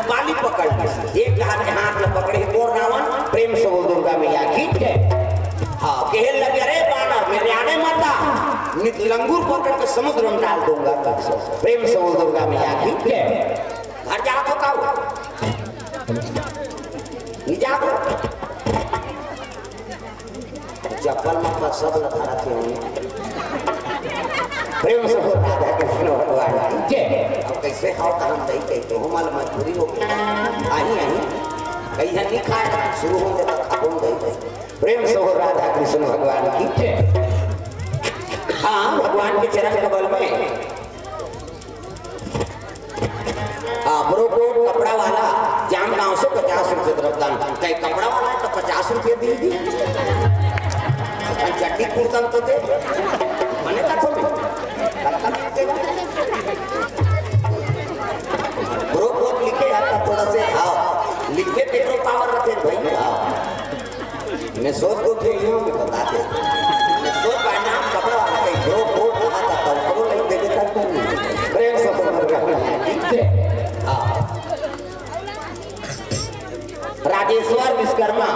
बाली पकड़ एक हाथ के हाथ में पकड़े और रावण प्रेम से बोल दुर्गा मैया की। हाँ कहे लगे अरे बानर मेरे आने माता नित लंगूर पकड़ के समुद्र में डाल दूंगा प्रेम से बोल दुर्गा मैया की। घर जा तो का जा चप्पल मतलब सब लगा थे प्रेम से बोल राधा कृष्ण भगवान की। अब कैसे हाउ हम दही कहते हो माल मजबूरी हो गई आई आई कहीं नहीं खाए शुरू हो जाता खाओ दही प्रेम से बोल राधा कृष्ण भगवान की। हाँ भगवान के चरण कमल में ब्रोकोट कपड़ा वाला जाम गांव से 50 रुपये तरफ दान कहीं कपड़ा वाला तो 50 रुपये दी चट्टी कुर्तन तो दे मैंने कहा ब्रोकोट लिखे आता थोड़ा से हाँ लिखे पेट्रोल पावर रखे भाई मैं सोच को थे यूं भी बताते मैं सोच पाए नाम कपड़ा वाला कहीं ब्रोकोट आता था कपड़ों नहीं दे देता प्रेम से राजेश्वर विश्वकर्मा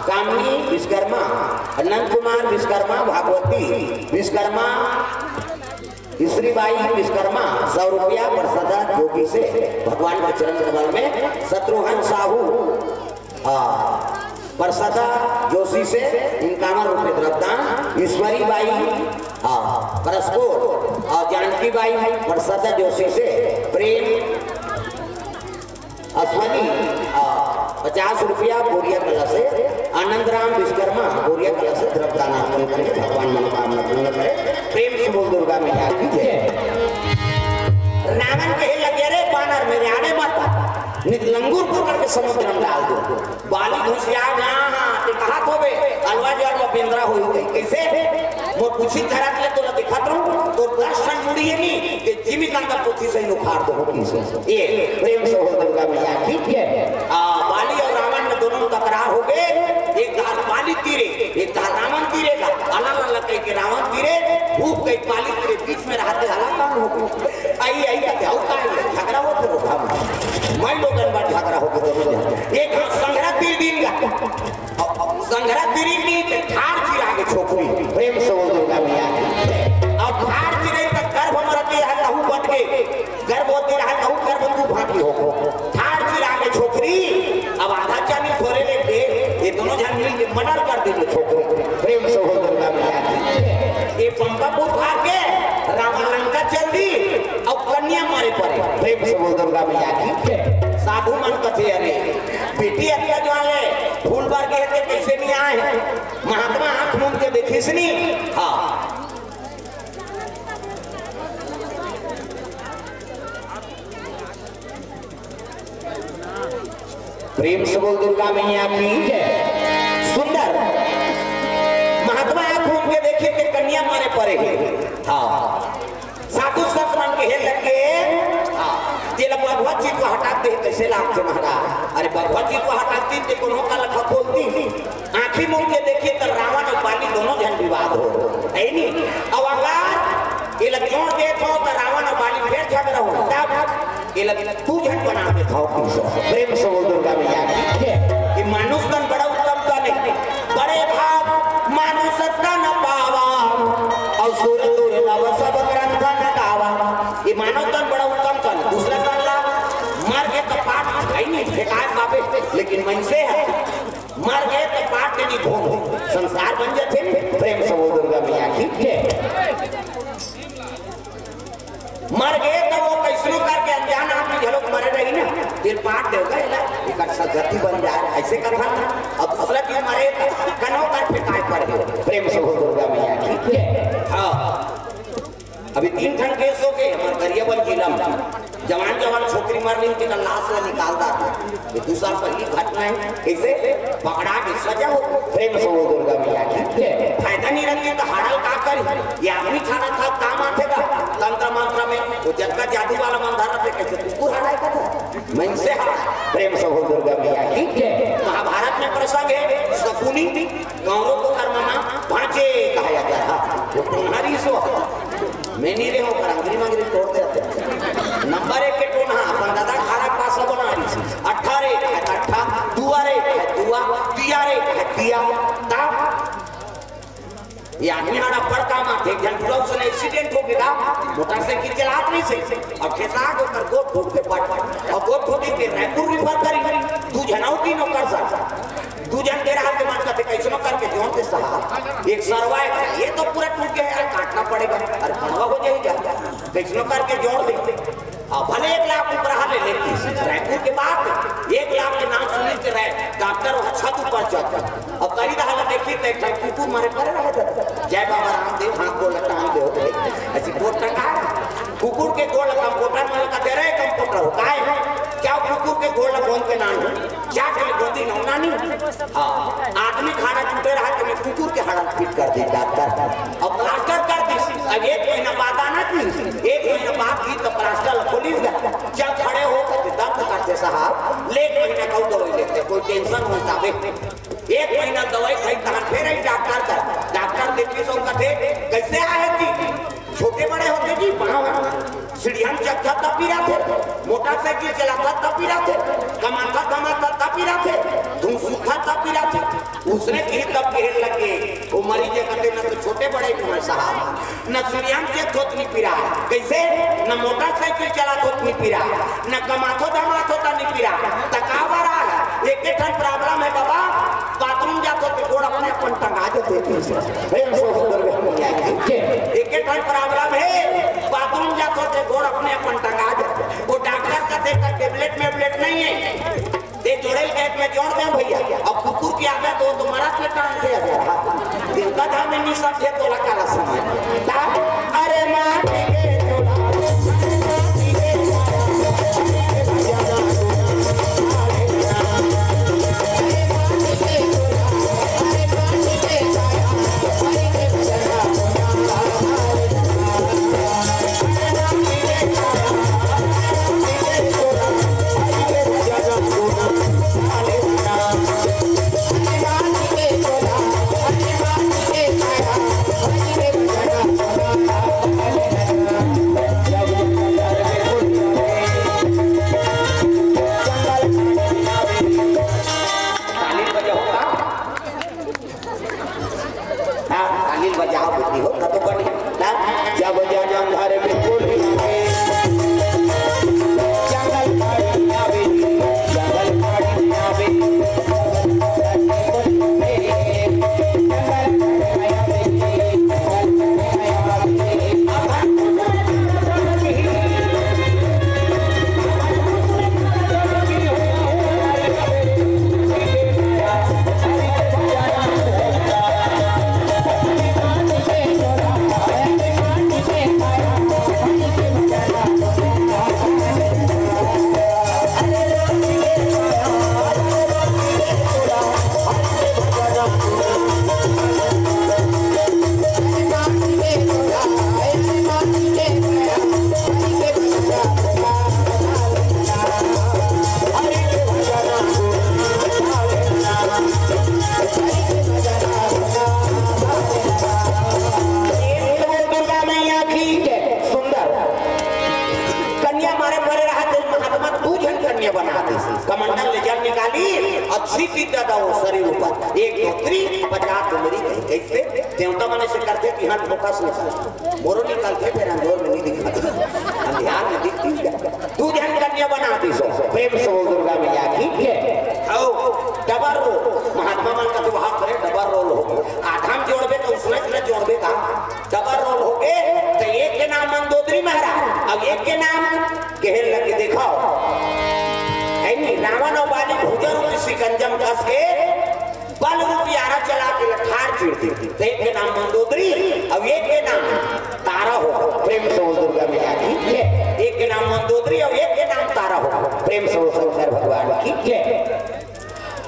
कामनी विश्वकर्मा अनंत कुमार विश्वकर्मा भागवती विश्वकर्मा श्रीबाई विश्वकर्मा 100 रुपया प्रसादा जोगी से भगवान के चरण कमल में शत्रुघ्न साहू प्रसादा जोशी से 51 रुपये द्रव्यदान ईश्वरी बाई परस्कोट और जानकी बाई प्रसादा जोशी से प्रेम अश्वनी 50 रुपया बोरिया कला से आनंद राम विश्वकर्मा बोरिया कला से द्रव्यदान अर्पण करके भगवान मनोकामना पूर्ण करे प्रेम से बोल दुर्गा मैया की जय। रावण कहे लगे रे बानर मेरे आने माता नित लंगूर पकड़ के समुद्र में डाल दो बाली घुस जा हाँ कहा तो बे अलवा जल में पिंजरा हुई गई कैसे वो पूछी धरा के तो दिखाता हूं तो दर्शन मुड़ी है नहीं कि जिमी का पोथी से उखाड़ दो ये प्रेम से बोल दुर्गा मैया की जय। बाली और रावण में दोनों तकरार हो गए एक हाथ पाली तीरे एक था रावण तीरे का अलग अलग कह के रावण तीरे भूख कई पाली तीरे बीच में रहते हला काम हो आई आई का ध्यान का झगड़ा हो तो उठा मैं लोगन बात झगड़ा हो गया एक संघरा तीर दिन का संघरा तीरी की ठार चिरा के छोकरी प्रेम से बोल दुर्गा मैया अब ठार चिरे तक गर्भ में रहते है लहू बन के गर्भ होते रहा लहू गर्भ तू भागी हो ठार चिरा के छोकरी अब आधा चानी थोड़े ले दे ये दोनों जन मिल के मर्डर कर देते छोकरी प्रेम से बोल दुर्गा मैया ये पंपापुर भाग के रावण लंका चल दी और कन्या मारे पड़े प्रेम से बोल दुर्गा मैया की साधु मन कथे अरे बेटी हत्या जो है फूल बार के हत्या कैसे नहीं आए महात्मा आंख मूंद के देखी सुनी हाँ प्रेम से बोल दुर्गा मैया की सुंदर महात्मा आंख मूंद के देखे के कन्या मारे पड़े हाँ साधु संत मन के हे लगे जेला भगवत जी को हटाते हैं कैसे लागते महाराज अरे भगवत जी को हटाती तो कोनो का लखा खोलती आंखी मुंह के देखिए तो रावण और बाली दोनों जन विवाद हो है नहीं अब अगर ये लग जोड़ दे तो रावण और बाली फिर झगड़ा हो तब ये लग तू जन बना दे था प्रेम से बोल दुर्गा मैया कि मनुष्य तन बड़ा उत्तम का नहीं बड़े भाव मनुष्य तन पावा और सुर दूर नव सब ग्रंथ न गावा ये मानव तन बड़ा उत्तम का दूसरा मर गए तो पाठ है नहीं फेंकाए बाबे लेकिन मन से है मर गए तो पाठ नहीं भोग संसार बन जाते प्रेम से बोल दुर्गा मैया की मर गए तो वो कैसनो करके अनजान आदमी झलोक मरे रही ना फिर पाठ देगा एक सदगति बन जाए ऐसे कथा अब दूसरा की मरे कनो कर फेंकाए पड़े प्रेम से बोल दुर्गा मैया की हाँ अभी 3 ठन केस हो गए हमारे गरियाबंद जिला में जवान छोकरी मर ली उनकी लाश ला निकालता था ये 2 साल पहली घटना है ऐसे पकड़ा के सजा हो प्रेम से बोल दुर्गा मैया की फायदा नहीं रखी तो हाड़ल का कर ये आदमी खाना था काम आतेगा तंत्र मंत्र में वो जग का जादू वाला मंदारा पे कैसे कुकुर हटाए का मैं से प्रेम से बोल दुर्गा मैया की महाभारत में प्रसंग है सकुनी कौरवों को कर्ममा भांजे कहा जाता था वो तुम्हारी सो मैं नहीं रहे होकर अंग्रेजी मंगरी तोड़ देते नंबर 1 के टोना अपन दादा खारा पासा बना रही 18 है अट्ठा दुआरे है दुआ दियारे है दिया तब ये आदमी हमारा बड़का माथे जन ब्लॉक से एक्सीडेंट हो गया मोटरसाइकिल चला नहीं सही और खेसा होकर गोट फूट के पट और गोट फूटी के रायपुर रिफर करी तू जनाऊ की नो कर सकता तू जन के रात के मन करते कैसे नो करके जोन के सहारा एक सरवाए ये तो पूरा टूट गया यार काटना पड़ेगा अरे खड़वा हो जाएगा कैसे नो करके जोड़ दे अब भले 1 लाख ऊपर ले लेती रायपुर के बाद 1 लाख के नाम सुन के रहे डॉक्टर छत ऊपर चढ़ अब कई दहाल देखिए तो एक कुकुर मारे पड़े रहे जय बाबा रामदेव हाथ गोल टांग दे ऐसी गोट टंगा कुकुर के गोल कंप्यूटर में का दे रहे कंप्यूटर हो काय है क्या कुकुर के गोल कौन के नाम है क्या के गोदी नौना नहीं हां आदमी खाना टूटे रहा तो मैं कुकुर के हाथ फिट कर दी डॉक्टर अब प्लास्टर कर दी अब 1 महीना बाद आना थी 1 महीना बाद की तो प्लास्टर खोली जब खड़े हो करके दर्द करते साहब ले 1 महीना का दवाई लेते कोई टेंशन होता है 1 महीना दवाई खाई तहां फिर आई डॉक्टर देखी सो कथे कैसे आए थी छोटे बड़े होते जी सीढ़ियां चढ़ता तब पी रहा थे मोटरसाइकिल चलाता तब पी रहा थे कमाता तब पी रहा थे तुम सूखा तब पी रहा थे उसने की तब कहने लगे वो मरीज कहते न तो छोटे बड़े कुमार साहब न सीढ़ियां से थोत नहीं पी रहा कैसे न मोटरसाइकिल चला थोत नहीं पी रहा न कमातो धमातो नहीं पी रहा तकावा रहा है एक प्रॉब्लम है बाबा बाथरूम जातो तो गोड़ अपने अपन टंगा देते एक प्रॉब्लम है बाथरूम जातो तो गोड़ अपने अपन टंगा देते वो डॉक्टर कहते का टेबलेट नहीं है ते जोड़ेल गैप में जोड़ दे भैया अब कुकुर की आदत हो तो मरा के टांग दे दिन का धाम में नहीं समझे तो लगा समझ अरे मां के जोड़ा कन्या बना दी। कमंडल ले जल निकाली और सीटी दादा वो शरीर ऊपर 1 2 3 50 उमरी गई। कैसे देवता मने से करते कि हाथ फोकस निकाल मोरो निकालते फिर अंदर में नहीं दिखता अंधियार में दिखती। तू ध्यान कन्या बना दी सो प्रेम से बोल दुर्गा मैया की आओ डबल रोल महात्मा मन का तो हाथ करे डबल रोल हो आधा में जोड़बे तो उसमें जोड़बे का डबल रोल हो गए। तो एक के नाम मंदोदरी महाराज अब एक के नाम कहने लगे देखो रावण और बाली भुजन सिकंजम कस के बल रूप यारा चला के लठार चिड़ती। तो एक के नाम मंदोदरी अब एक के नाम तारा हो प्रेम से दुर्गा मैया की। एक के नाम मंदोदरी और एक के नाम तारा हो प्रेम से शंकर भगवान की।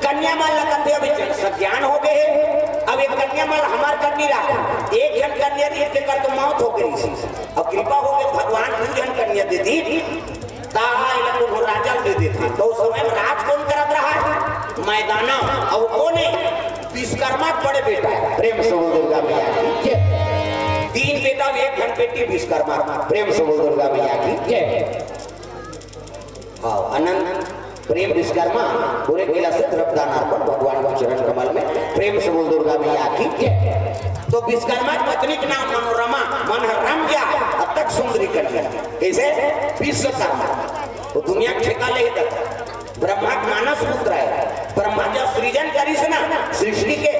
कन्या माल लगते अभी सब ज्ञान हो गए। अब एक कन्या माल हमार करनी रहा एक जन कन्या दी कर तो मौत हो गई। अब कृपा हो गई भगवान 2 जन कन्या दे दी राजा दे देते। तो उस समय राज कौन करत रहा है मैदाना और कौन विश्वकर्मा बड़े बेटा है प्रेम से दुर्गा मैया की। 3 बेटा 1 घन बेटी विश्वकर्मा प्रेम से दुर्गा मैया की। हाँ अनंत प्रेम विश्वकर्मा पूरे किला से द्रव्यदान अर्पण भगवान के चरण कमल में प्रेम से बोल दुर्गा मैया की। तो विश्वकर्मा की पत्नी का नाम मनोरमा मन रम जा अब तक सुंदरी कन्या कैसे विश्वकर्मा वो दुनिया ठेका ले ब्रह्मा मानस पुत्र है। ब्रह्मा जब सृजन करी से ना सृष्टि के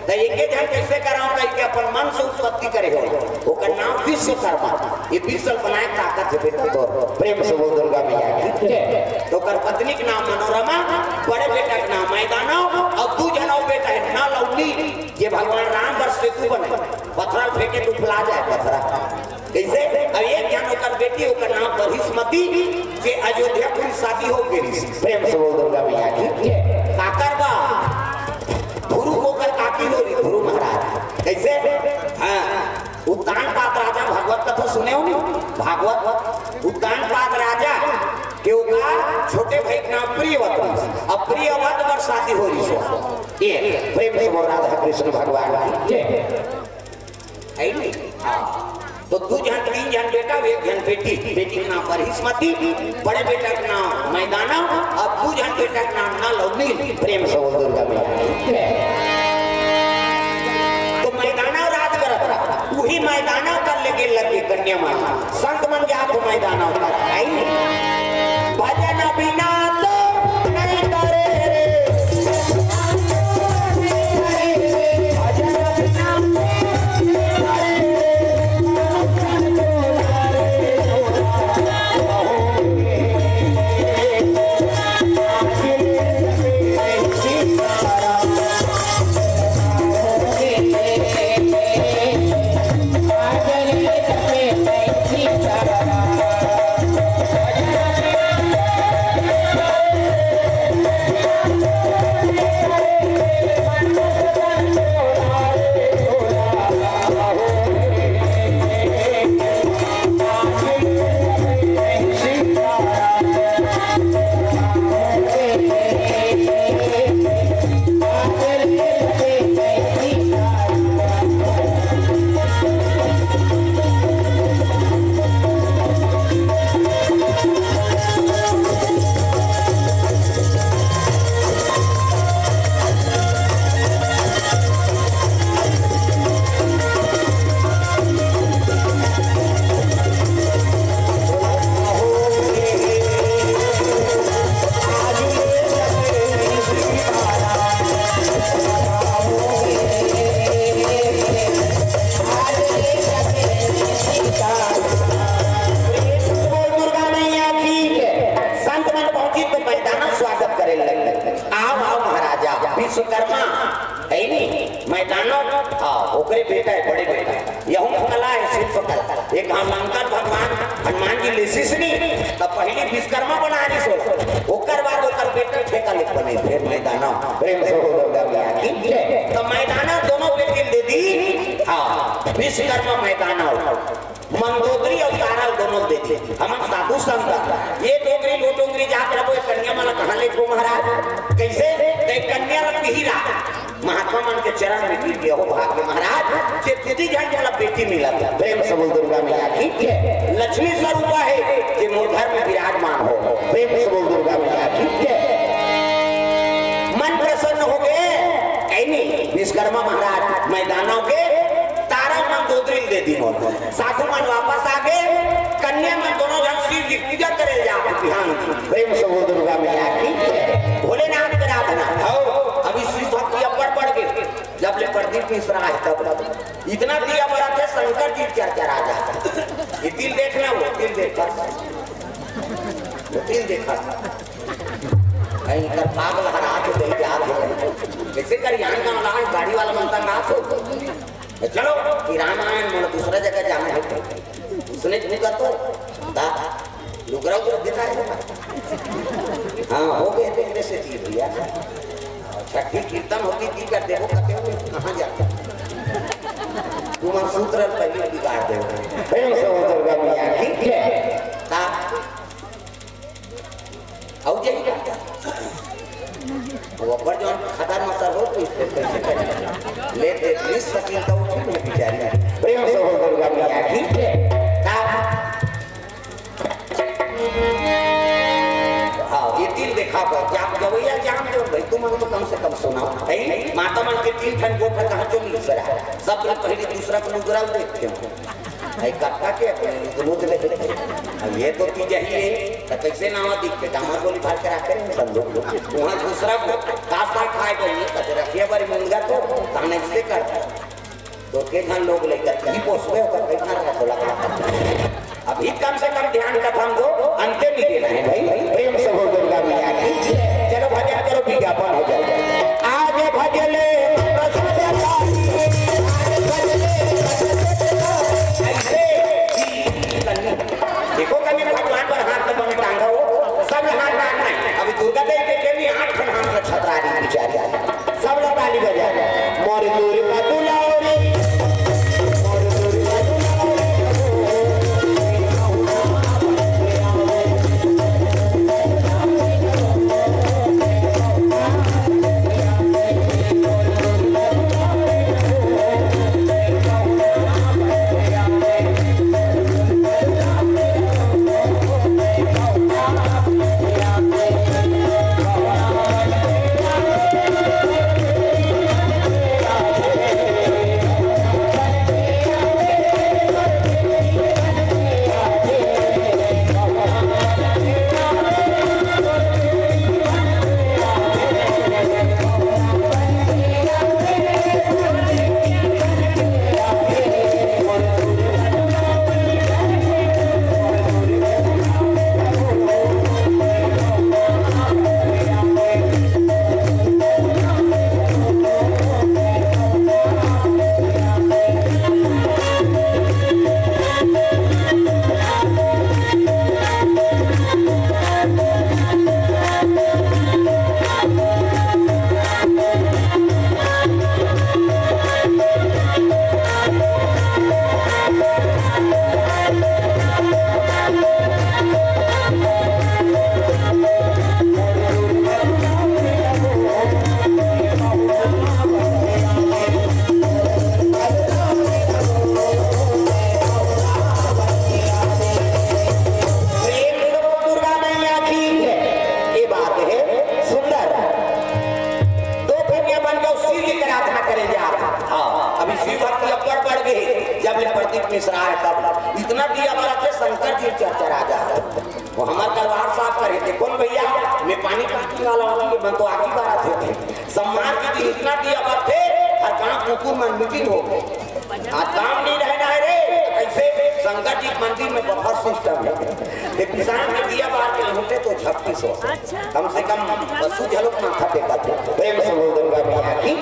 तो एक जन कैसे कराऊं कि अपन मन से उत्पत्ति करे हो वो का नाम विश्वकर्मा। ये विश्व बनाए ताकत है बेटे को प्रेम से बोल दुर्गा मैया की। तो कर पत्नी का नाम मनोरमा बड़े बेटा का नाम मैदाना और 2 जनों बेटा है ना लौली। ये भगवान राम वर्ष सेतु बने पत्थरा फेंके तो फैला जाए पत्थरा कैसे। अब एक जन होकर बेटी होकर नाम बहिष्मती जे अयोध्या पूरी शादी हो गई प्रेम से बोल दुर्गा मैया की। काकरबा गुरु होकर काकी हो रही गुरु महाराज कैसे। हाँ उत्तानपाद राजा भागवत कथा सुने हो भागवत उत्तानपाद राजा क्यों का छोटे भाई का नाम प्रियवत अब प्रियवत पर शादी हो रही सो ये प्रेम से बोल राधा कृष्ण भगवान की है नहीं। तो 2 जन 3 जन बेटा 1 जन बेटी बेटी का नाम बहिष्मती बड़े बेटा का नाम मैदाना और 2 जन बेटा का नाम ना लवनी प्रेम से बोल दुर्गा मैया। तो मैदाना राज करत रहा वही मैदाना कर लेके लगे कन्या माता संत मन जा तो मैदाना कर आई भजन बिना तो नहीं करे रे विश्वकर्मा है नहीं मैदानों ओकरे बेटा है बड़े बेटा यहूं कला है शिल्प कला एक लंकर भगवान हनुमान जी लेसिसनी तब पहले विश्वकर्मा बना दी सो ओकर बाद ओकर बेटा ठेका लिख बने फिर मैदानों प्रेम से हो गया ठीक है। तो मैदाना दोनों बेटे दे दी हां विश्वकर्मा मैदाना मंदोदरी और तारा दोनों दे दी हम साधु संत ये डोंगरी लोटोंगरी जाकर वो कन्या माला कहां ले को महाराज कैसे ते कन्या रखी हीरा महात्मा मन के चरण में गिर गया हो भाग्य महाराज जे दीदी जान वाला बेटी मिला था प्रेम से बोल दुर्गा मैया की लक्ष्मी स्वरूपा है जे मूर्धर में विराजमान हो प्रेम से बोल दुर्गा मैया की मन प्रसन्न हो गए ऐनी विश्वकर्मा महाराज मैदानों के तारा मंदोदरी दे दी साधु मन वापस आ गए कन्या में दोनों जन शिव जी पूजा करे जा बिहान प्रेम से बोल दुर्गा मैया की भोलेनाथ की आराधना अभी शिव भक्ति अब्बड़ बढ़ गए जब ले प्रदीप मिश्रा है तब इतना दिया बड़ा थे शंकर जी चर्चा राजा ये दिल देखना वो दिल देखा वो दिल देखा कहीं कर पागल हरा के दे याद हो कैसे कर यहाँ का लाइन गाड़ी वाला मनता ना हो चलो कि रामायण में दूसरा जगह जाना है उसने नहीं कर तो दा लुगरा उगरा दिखा है हाँ हो गए थे इधर से चीज भैया छठी कीर्तन होती थी कर देखो कहते हो कहाँ जाते तुम सूत्र पहले बिगाड़ दे प्रेम से दुर्गा मैया ठीक है ता आओ जाइए वो पर जो खतर मसर हो तो इससे कैसे करें ले दे प्लीज सकिन तो ठीक है बेचारी प्रेम से दुर्गा मैया ठीक है हाँ ये दिल देखा जाप गवैया जाम दो भाई तुम तो कम से कम सुनाओ भाई माता मन के तीन ठन गोठा कहाँ चो मिल सरा सब लोग पहले दूसरा को मुद्रा देखते हो भाई कट्टा के दोनों देखते अब ये तो चीज ही है तो कैसे नाम दिखते हमारे बोली भार करा करें सब लोग वहाँ दूसरा को काट खाए गई कभी रखिए बारी मुंगा तो हम ऐसे करता तो के धन लोग लेकर कहीं पोसवे होकर कहीं खाना खोला अभी कम से कम ध्यान का हम दो अंत्य भी देना है भाई प्रेम से हो दुर्गा मैया की चलो भजन करो विज्ञापन हो जाए आगे भजले देखो कभी भगवान पर हाथ में टांगा हो सब हाथ टांगना है अभी दुर्गा देवी के लिए 8 खन हाथ में छतरा दी बिचारी सब लोग ताली बजा मोर दुर्गा दुलारी इतना दिया बड़ा थे शंकर जी चर्चा राजा वो हमारे दरबार साहब करे थे कौन भैया मैं पानी पीने वाला हूँ मैं तो आगे बारा थे सम्मान के दिन इतना दिया बड़ा थे हर काम कुकुर में मीटिंग हो गई आज काम नहीं रहना है रे कैसे शंकर जी मंदिर में बहुत सिस्टम है किसान के दिया बाहर के होते तो 2600 कम से कम 80 झलक माथा टेका थे प्रेम से बोल दुर्गा मैया की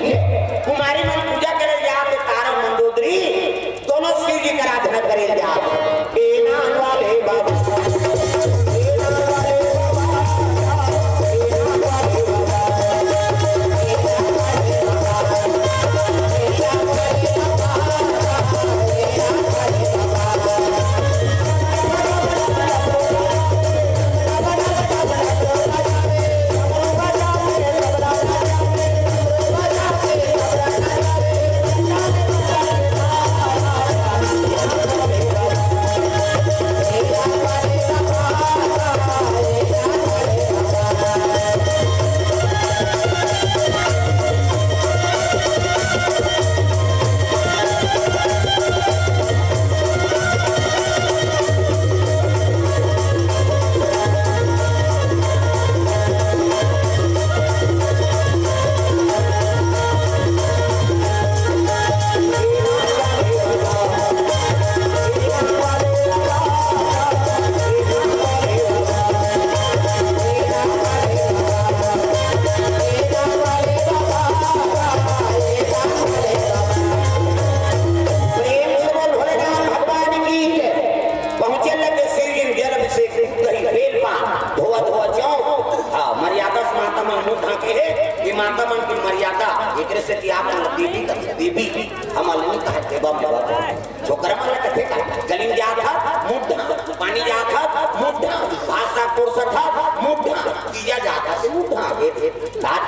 कुमारी मन पूजा करे जाते तारा मंदोदरी दोनों शिव जी का आराधना करे जाते वाले बाबू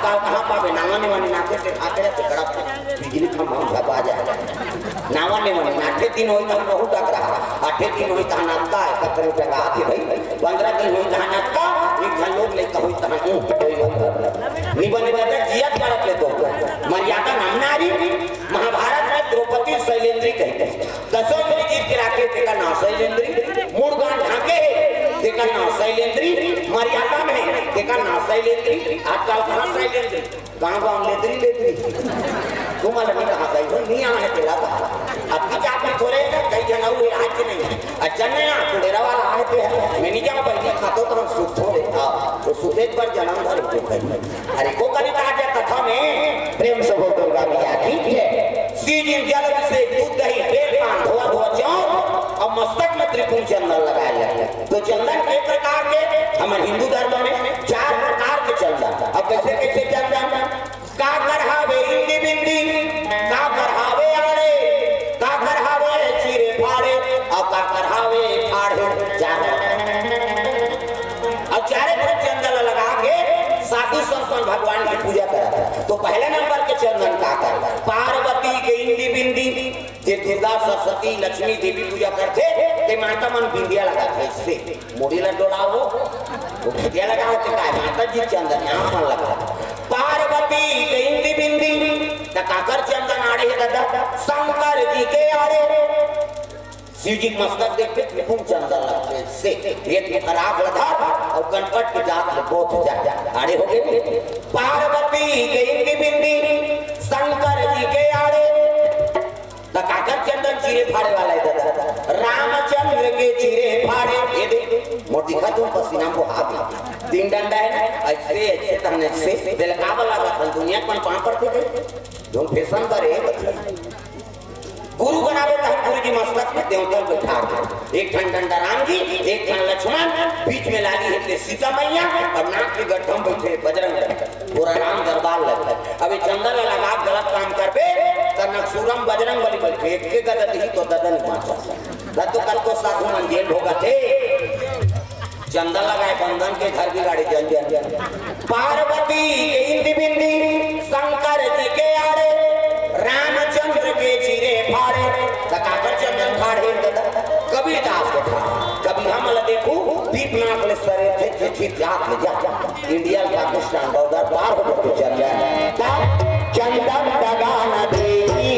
आजकल कहाँ पावे नावा ने वाली नाके से आके रहते कड़क बिजली खंभा झपा जाए नावा ने वाली नाके दिन होई तो बहुत डक रहा 8 दिन होई तो नाका है कतरे पे आती भाई 15 दिन होई तो नाका एक लोग ले तो होई तो निबने दादा जिया करत ले दो मर्यादा नामनारी महाभारत में द्रौपदी शैलेंद्री कहते दसों में जीत के राखे तेका नाम शैलेंद्री मूड़गान ढाके तेका नाम शैलेंद्री मर्यादा में तेका नाम शैलेंद्री आजकल कहाँ शैलेंद्री गाँव लेद्री तुम्हारा नहीं कहा गई नहीं आना है तेरा अब की जात में थोड़े कई जन हुए आज नहीं अच्छा नहीं तो डेरा वाला आए थे मैं नहीं जाऊँ पहले खातो तो हम सुख थोड़े तो सुखेत पर जन्म धर अरे को कभी कहा जाए कथा में प्रेम से हो दुर्गा मैया ठीक है सीजिन जल से दूध दही बेल पान धोआ धोआ चाव और मस्तक में त्रिपुर चंदन लगाया जाए तो चंदन कई प्रकार के हमारे हिंदू धर्म में 4 प्रकार के चंदन अब कैसे कैसे चंदन का करहावे इंदी बिंदी का करहावे आड़े का करहावे चीरे फाड़े और का करहावे फाड़े अब चारे तरफ चंदन लगा के साधु संत भगवान की पूजा करा तो पहले नंबर के चंदन का कर पार्वती के इंदी बिंदी जे दुर्गा सरस्वती लक्ष्मी देवी पूजा करते ते माता मन बिंदिया लगाते इससे मोड़ी लडोड़ा वो बिंदिया लगाते का माता जी चंदन यहाँ पर लगा पार्वती के इंदी बिंदी तकाकर चंदन आड़े दादा शंकर जी के आड़े शिव जी मस्तक देखते त्रिपुर चंदन लगते से रेत में खराब लगा और गणपत के जात में बहुत जा आड़े हो गए पार्वती के इंदी बिंदी शंकर जी के आड़े तकाकर चंदन चीरे फाड़े वाला है दादा रामचंद्र के चीरे फाड़े ये देख मोटी का तुम पसीना को हाथ 3 डंडा है ना ऐसे तहने से दिलका वाला था दुनिया में पांव पड़ते थे जो फैशन करे गुरु बनावे तो गुरु जी मस्तक में देवता बैठा दे एक ठन डंडा राम जी एक ठन लक्ष्मण बीच में लागी है सीता मैया और नाक के गड्ढे में बैठे बजरंग पूरा राम दरबार लगता है अभी चंदन लगा गलत काम कर पे तो नक्सूरम बजरंग बली बैठे एक के गदत ही तो ददन पहुंचा तो कल को साधु मन जेल होगा थे चंदन लगाए बंधन के घर की गाड़ी जल जल पार्वती इंदी बिंदी शंकर जी के आड़े रामचंद्र के चीरे फाड़े तकाकर चंदन फाड़े कबीर दास के था कभी हम देखो दीप नाक ले सरे थे ठीक याद ले जा इंडिया पाकिस्तान बॉर्डर पार हो के चल जाए चंदन लगाना देवी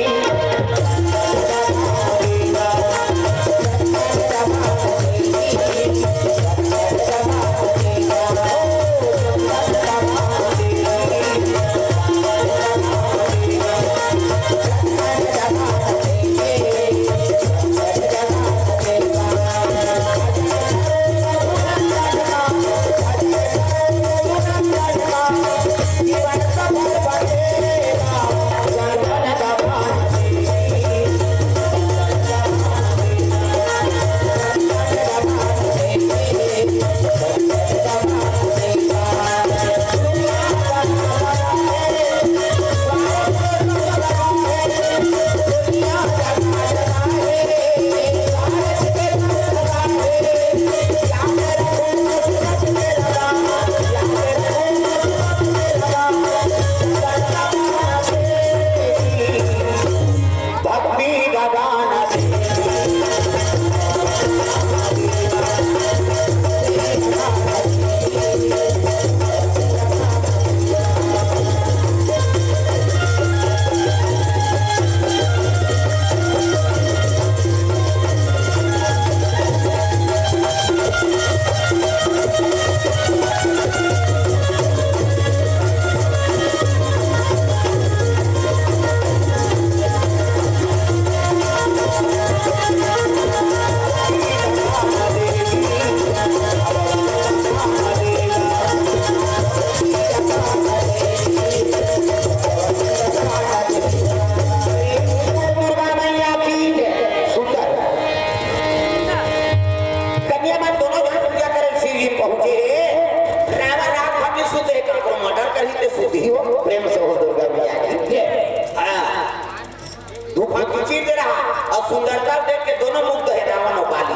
सुंदरता देख के दोनों मुग्ध है रावण और बाली।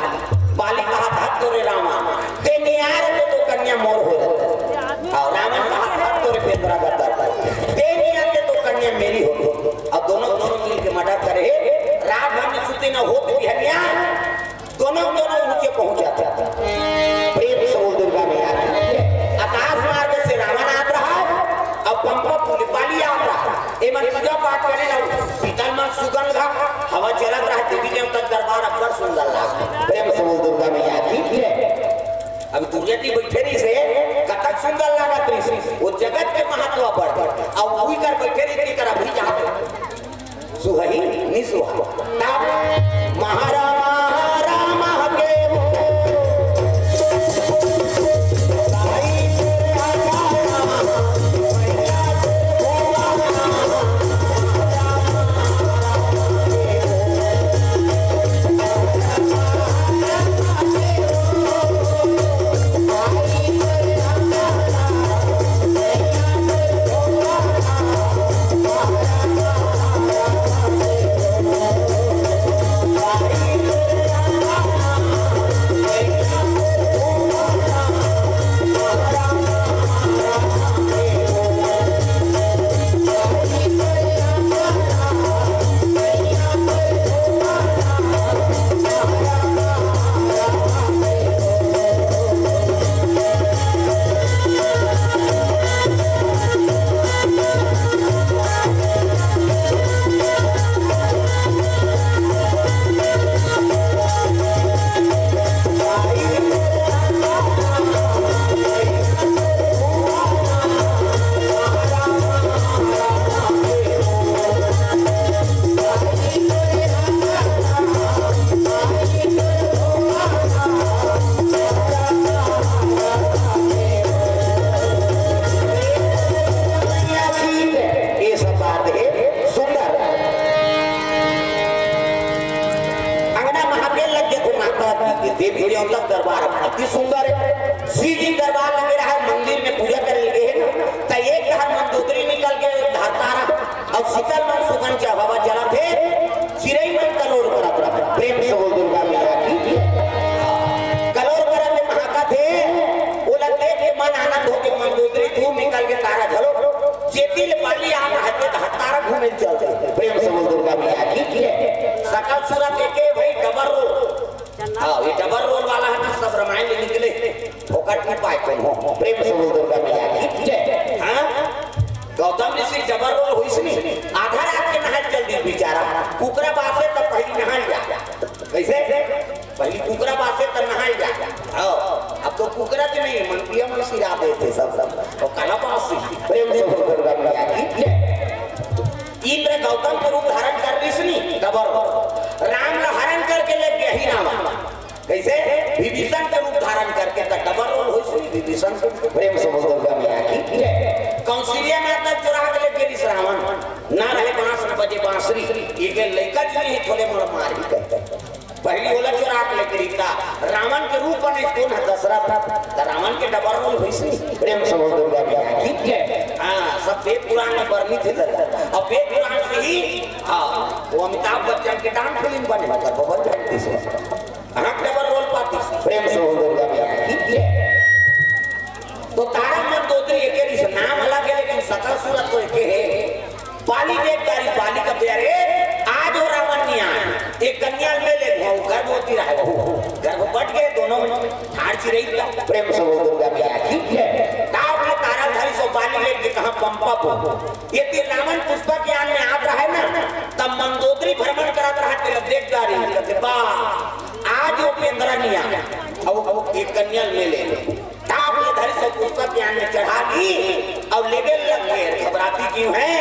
बाली कहा था तोरे रामा ते नियार तो कन्या मोर हो जाता है और रावण कहा था तोरे पेतरा बता ए मन पूजा पाठ करे ना शीतल मन सुगंध हवा चलत रहा देवी देवता दरबार अब्बर सुंदर लाग प्रेम से बोल दुर्गा मैया की अब दुनिया की बैठे रही से कतक सुंदर लागत रही वो जगत के महत्व पर अब वही कर बैठे रही की तरह भी जाते सुहई निसुहा तब महारामा रामा के दरबार अति सुंदर है श्री जी दरबार लगे रहा मंदिर में पूजा कर लगे है तो एक घर मंदोदरी निकल के धातारा और शीतल मन सुगंध के हवा चला थे चिरई मन कलोर करत रहा प्रेम से बोल दुर्गा मैया की कलोर करत में महाका थे वो लगते के मन आनंद होके मंदोदरी धूम निकल के तारा झलो जेतिल पाली आ रहते धातारा घूमे चलते प्रेम से बोल दुर्गा मैया की सकल सूरत के भाई डबर हाँ ये डबर रोल वाला है ना सब रामायण में निकले फोकट में पाए कौन हो प्रेम से बोल दुर्गा मैया की जय हाँ गौतम ऋषि जबर रोल हुई सुनी आधा रात के नहा चल दी बेचारा कुकरा बासे तब पहली नहा लिया कैसे पहली कुकरा बासे तब नहा लिया अब तो कुकरा के नहीं मंत्रियों में सिरा देते सब और कला पास प्रेम से बोल दुर्गा मैया की इंद्र गौतम के रूप धारण कर रही सुनी डबर राम का हरण करके ले गया ही राम कैसे विभीषण के रूप धारण करके तक डबल रोल हुई सुनी विभीषण प्रेम से बोल दुर्गा मैया की कौशल्या माता चुरा के ले गई रावण ना रहे बांस न बजे बांसुरी ये के लइका जी थोड़े मोड़ मारी कहते पहली ओला चुरा के ले गई था रावण के रूप में कौन है दशरथ रावण के डबल रोल हुई सुनी प्रेम से बोल दुर्गा मैया की हां सब वेद पुराण में वर्णित है अब वेद पुराण से ही हां वो अमिताभ बच्चन के डांस फिल्म बने मतलब बहुत जानती से अनक डबल रोल पाती प्रेम से बोल दुर्गा मैया की तो तारा मंदोदरी एक ही नाम अलग है लेकिन सकल सूरत तो एक है पाली देवदारी पाली का प्यारे आज हो रावण नहीं आया एक कन्या ले ले गर्भवती रहा गर्भ बढ़ गए दोनों में ठाड़ ची रही प्रेम से बोल दुर्गा मैया की ताप में तारा धारी सो पाली ले के कहां पंपा को ये तीर रावण पुष्पा ज्ञान में आप रहा है ना तब मंदोदरी भ्रमण करत रहा तेरा देवदारी के बा आज वो पेंद्रा नहीं आया अब एक कन्या ले ले ताप में धारी सो पुष्पा ज्ञान में चढ़ा दी और लेके लग गए घबराती क्यों है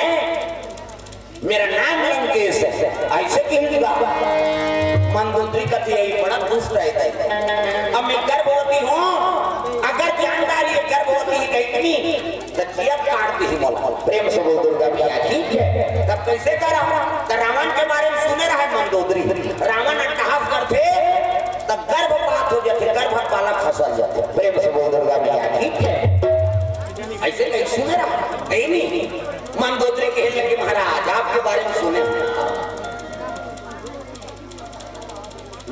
मेरा नाम लंकेश है ऐसे कहेंगे बाबा मंदोदरी का यही बड़ा दुष्ट रहता है अब मैं गर्भवती हूँ अगर जानदारी गर्भवती ही कहीं तो जिया काटती ही मोल प्रेम से बोल दुर्गा मैया की तब कैसे करा तो रावण के बारे में सुने रहा मंदोदरी रावण अट्टहास करते तब गर्भपात हो जाते गर्भवत वाला फंसल जाते प्रेम से बोल दुर्गा मैया की ऐसे कहीं सुने रहा नहीं मंदोदरी कहने लगे महाराज आपके बारे में सुने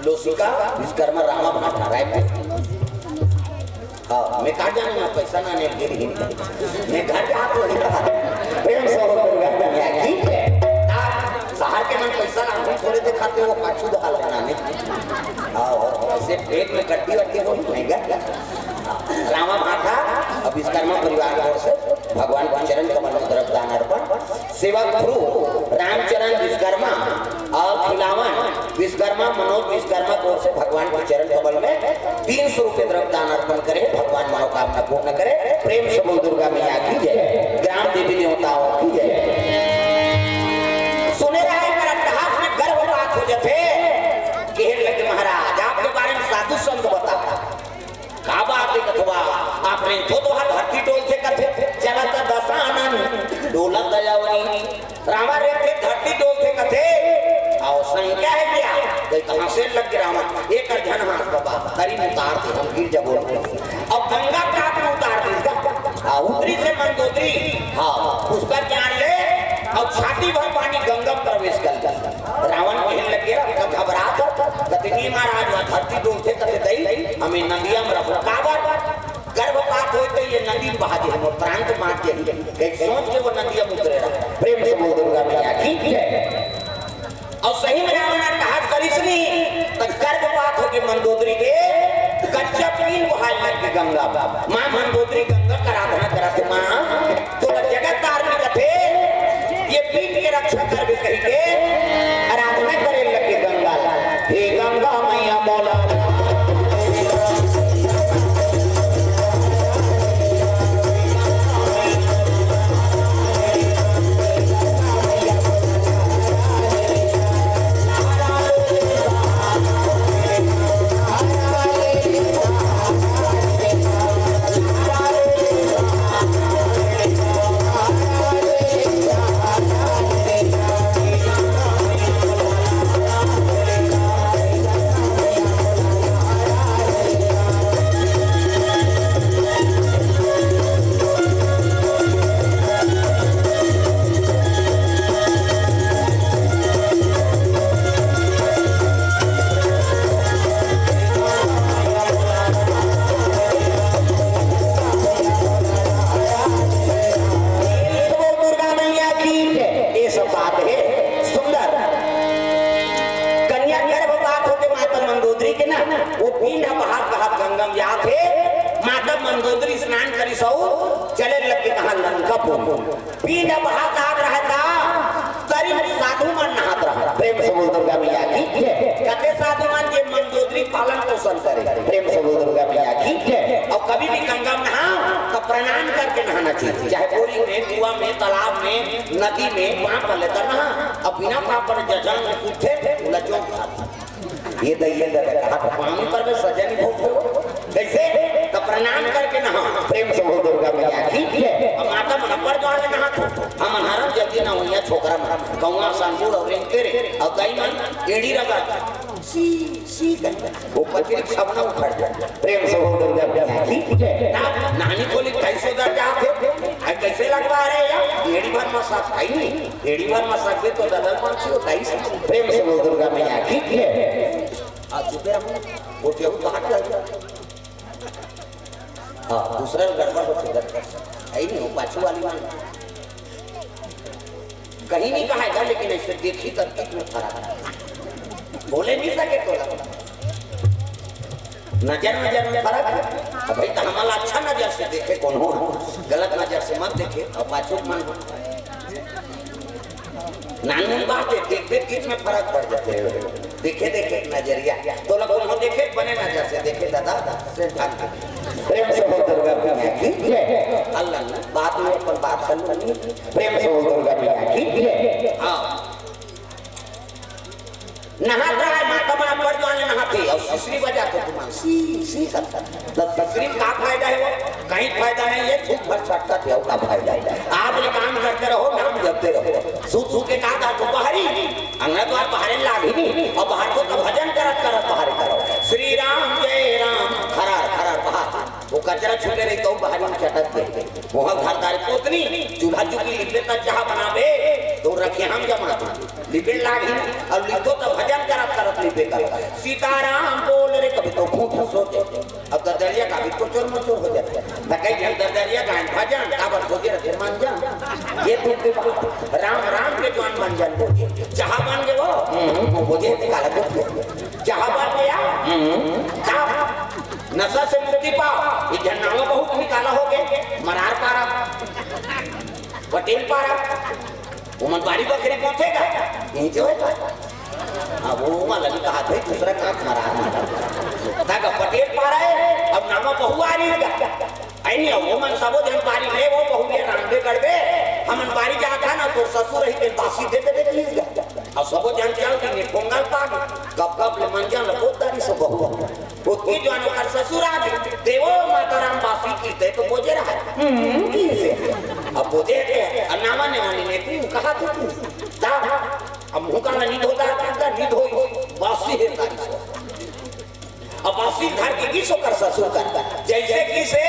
लोसिका विश्वकर्मा रामा भाटा राय हाँ मैं कहा जाने ना पैसा ना ने गिरी मैं घर के हाथ वही कहा प्रेम से बोल दुर्गा मैया की शहर के मन पैसा ना थोड़े दिखाते वो पाछू हाल बनाने हाँ ऐसे पेट में गड्डी वड्डी हो महंगा रामा भाटा अब विश्वकर्मा परिवार की ओर से भगवान के चरण कमल में तरफ दान अर्पण सेवक ध्रुव, रामचरण विश्वकर्मा और खिलावन विश्वकर्मा, मनोज विश्वकर्मा को से भगवान के चरण कमल में 300 रुपये द्रव्य दान अर्पण करे। भगवान मनोकामना पूर्ण करे। प्रेम से बोल दुर्गा मैया की जय, ग्राम देवी देवताओं की जय। सुने रहे अट्टहास में गर्भपात हो जाते कहने लगे महाराज आपके बारे में साधु संत बताता का बात है कथवा आपने तो धरती डोल से कथे चला था दशानन डोला दयावनी रामा रे थे धरती डोल से कथे और संख्या है क्या कोई कहां से लग गया रावण एक जन हाथ बाबा करीब उतार दे हम गिर जब अब गंगा काट में उतार दे उतरी से मंदोदरी हाँ उसका ज्ञान ले अब छाती भर पानी गंगा प्रवेश कर गया। रावण कहने लग गया घबरा कतनी महाराज धरती डोल से कथे दई हमें नदिया में रखो काबर गर्भपात हो तो ये नदी बहा दे हम प्रांत मार के कहीं सोच के वो नदिया में उतरे रहा। प्रेम से बोल दुर्गा मैया की जय। और सही में रावण कहा करिसनी तो गर्भपात हो गई मंदोदरी के कच्चा पीन बहाल लग गई गंगा मां मंदोदरी गंगा का आराधना कराते मां तो जगत धार्मिक थे ये पीन के रक्षा कर भी कही के आराधना करे लगे गंगा हे गंगा मैया मौला नदी में वहां पर लेता ना अब बिना पाप पर जजन में उठे लजो ये दइए कहा पानी पर में सजा नहीं भोग कैसे तो प्रणाम करके नहा। प्रेम से बोल दुर्गा मैया की जय। अब माता मन पर द्वार नहा हम हरम जल्दी ना होइया छोकरा मन गौवा संपूर्ण और तेरे और गई मन एड़ी रगा सी सी वो पति सब ना उखड़ जाए। प्रेम से बोल दुर्गा मैया की जय। नानी खोली कैसे दर जाते कैसे लगवा रहे यार एड़ी भर में साफ खाई नहीं एड़ी भर में साफ तो दादा पांच हो ढाई से। प्रेम से बोल दुर्गा मैया की जय। आज सुबह हम उठे हो बाहर चल हाँ दूसरा गड़बड़ हो चुका है नहीं हो पाछू वाली वाली कहीं नहीं कहा था लेकिन ऐसे देखी तक में फर्क बोले नहीं सके तो नजर में फर्क है। भाई तो हमारा अच्छा नजर से देखे कौन हो गलत नजर से मत देखे और पाछू मन हो नानी बात है देखते किस में फर्क पड़ जाते हैं देखे देखे नजरिया तो लोग देखे बने नजर से देखे दादा से प्रेम से बोल दुर्गा मैया की जय। अल्लाह बात में पर बात कर लो प्रेम से बोल दुर्गा मैया की जय। हाँ नहाता है माता बना पड़ जाने नहाते और सिसरी बजाते तुम सी सी करता तो सिसरी का फायदा है वो कहीं फायदा नहीं है खूब भर छटता थे का फायदा है। आप ये काम करते रहो नाम जपते रहो सूत सूत के कहा तो बाहरी अंगना तो आप बाहर लाग ही नहीं और बाहर को तो भजन करत करत बाहर करो श्री राम जय राम खरार खरार बाहर वो कचरा छूटे रही तो बाहर में चटक दे वहां घरदार पोतनी चूल्हा चुकी लिपे तक जहां बनावे तो रखे हम जमा लिपे लागी और लिखो तो भजन करत करत लिपे कर सीताराम बोल रे कभी तो खूब सोचे अब दरिया का भी तो चोर मचोर हो जाता है न कहीं हम दरिया का भजन काबर हो गया फिर मान जा ये तो राम राम के जवान बन जान जहां बन गए वो मुझे निकाला तो जहां बन गया नशा से मुक्ति पाओ ये झरनावा बहुत निकाला हो गए मरार पारा पटेल पारा वो मनवारी बकरी पहुंचेगा यही जो है हाँ वो वाला कहा था दूसरा कांच मारा ताकि पटेल पा रहे अब नामा बहु आ रही है नहीं वो मन सबो जन पारी ले वो बहु ले रांधे करबे हम बारी जा था ना तो ससुर ही के दासी दे दे प्लीज अब सबो जन चल के ने पोंगल पा कब ले मंजन ल पोतारी सब बहु पोती जो अनु कर ससुर आ देवो माताराम बासी की ते तो बोझे रहा की से अब बोझे के अन्नामा ने वाली ने तू कहा तू दा अब मुंह का नींद होता है नींद होई बासी है तारी अब बासी घर के किसो कर ससुर करता जैसे कि से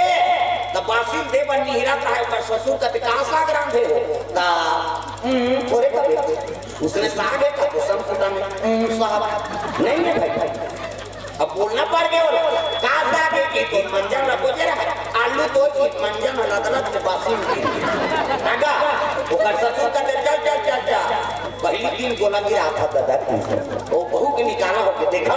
तब बासी दे बन्नी हीरा का है पर ससुर का कहां साग रांधे हो ता थोड़े का बेटे उसने साग है का संपुटा में साहब नहीं है भाई अब बोलना पड़ गया बोला कहां साग है कि तो मंजन रखो जरा आलू तो चीज मंजन अलग-अलग में बासी लगा वो कर ससुर का चल पहली दिन गोला गिरा था दादा वो बहू के निकाला होके देखा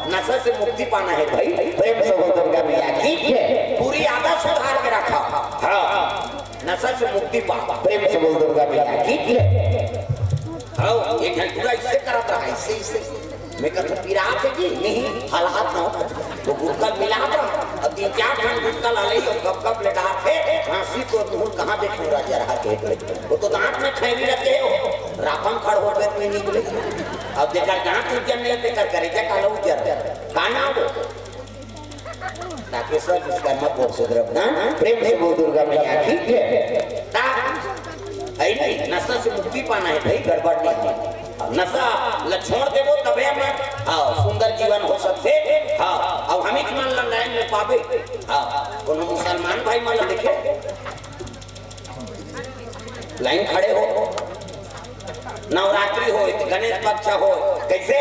नशा से मुक्ति पाना है भाई प्रेम से बोल दुर्गा मैया ठीक है पूरी आदत सुधार के रखा हाँ नशा से मुक्ति पा प्रेम से बोल दुर्गा मैया ठीक है हाँ एक घंटा इससे करता है इससे मैं कहता पिरात है जी नहीं हालात ना हो तो गुटका मिला था अब 3-4 घंटे गुटका ला ले और कब लेटा थे फांसी को मुंह कहां देखो राजा रहा के वो तो दांत में खैनी रखे हो राफन खड़ हो गए में निकले अब देखा दांत उजन नहीं देखा करे क्या काला उजर खाना वो ताकि सब इसका मत बोल सुधरब ना प्रेम से बोल दुर्गा मैया ठीक है ता नहीं नशा से मुक्ति पाना है भाई गड़बड़ नहीं नशा छोड़ देवो तबे में हाँ सुंदर जीवन हो सकते हाँ अब हम ही मन लाइन में पावे हाँ कोनो मुसलमान भाई मान देखे लाइन खड़े हो नवरात्रि हो गणेश पक्ष हो कैसे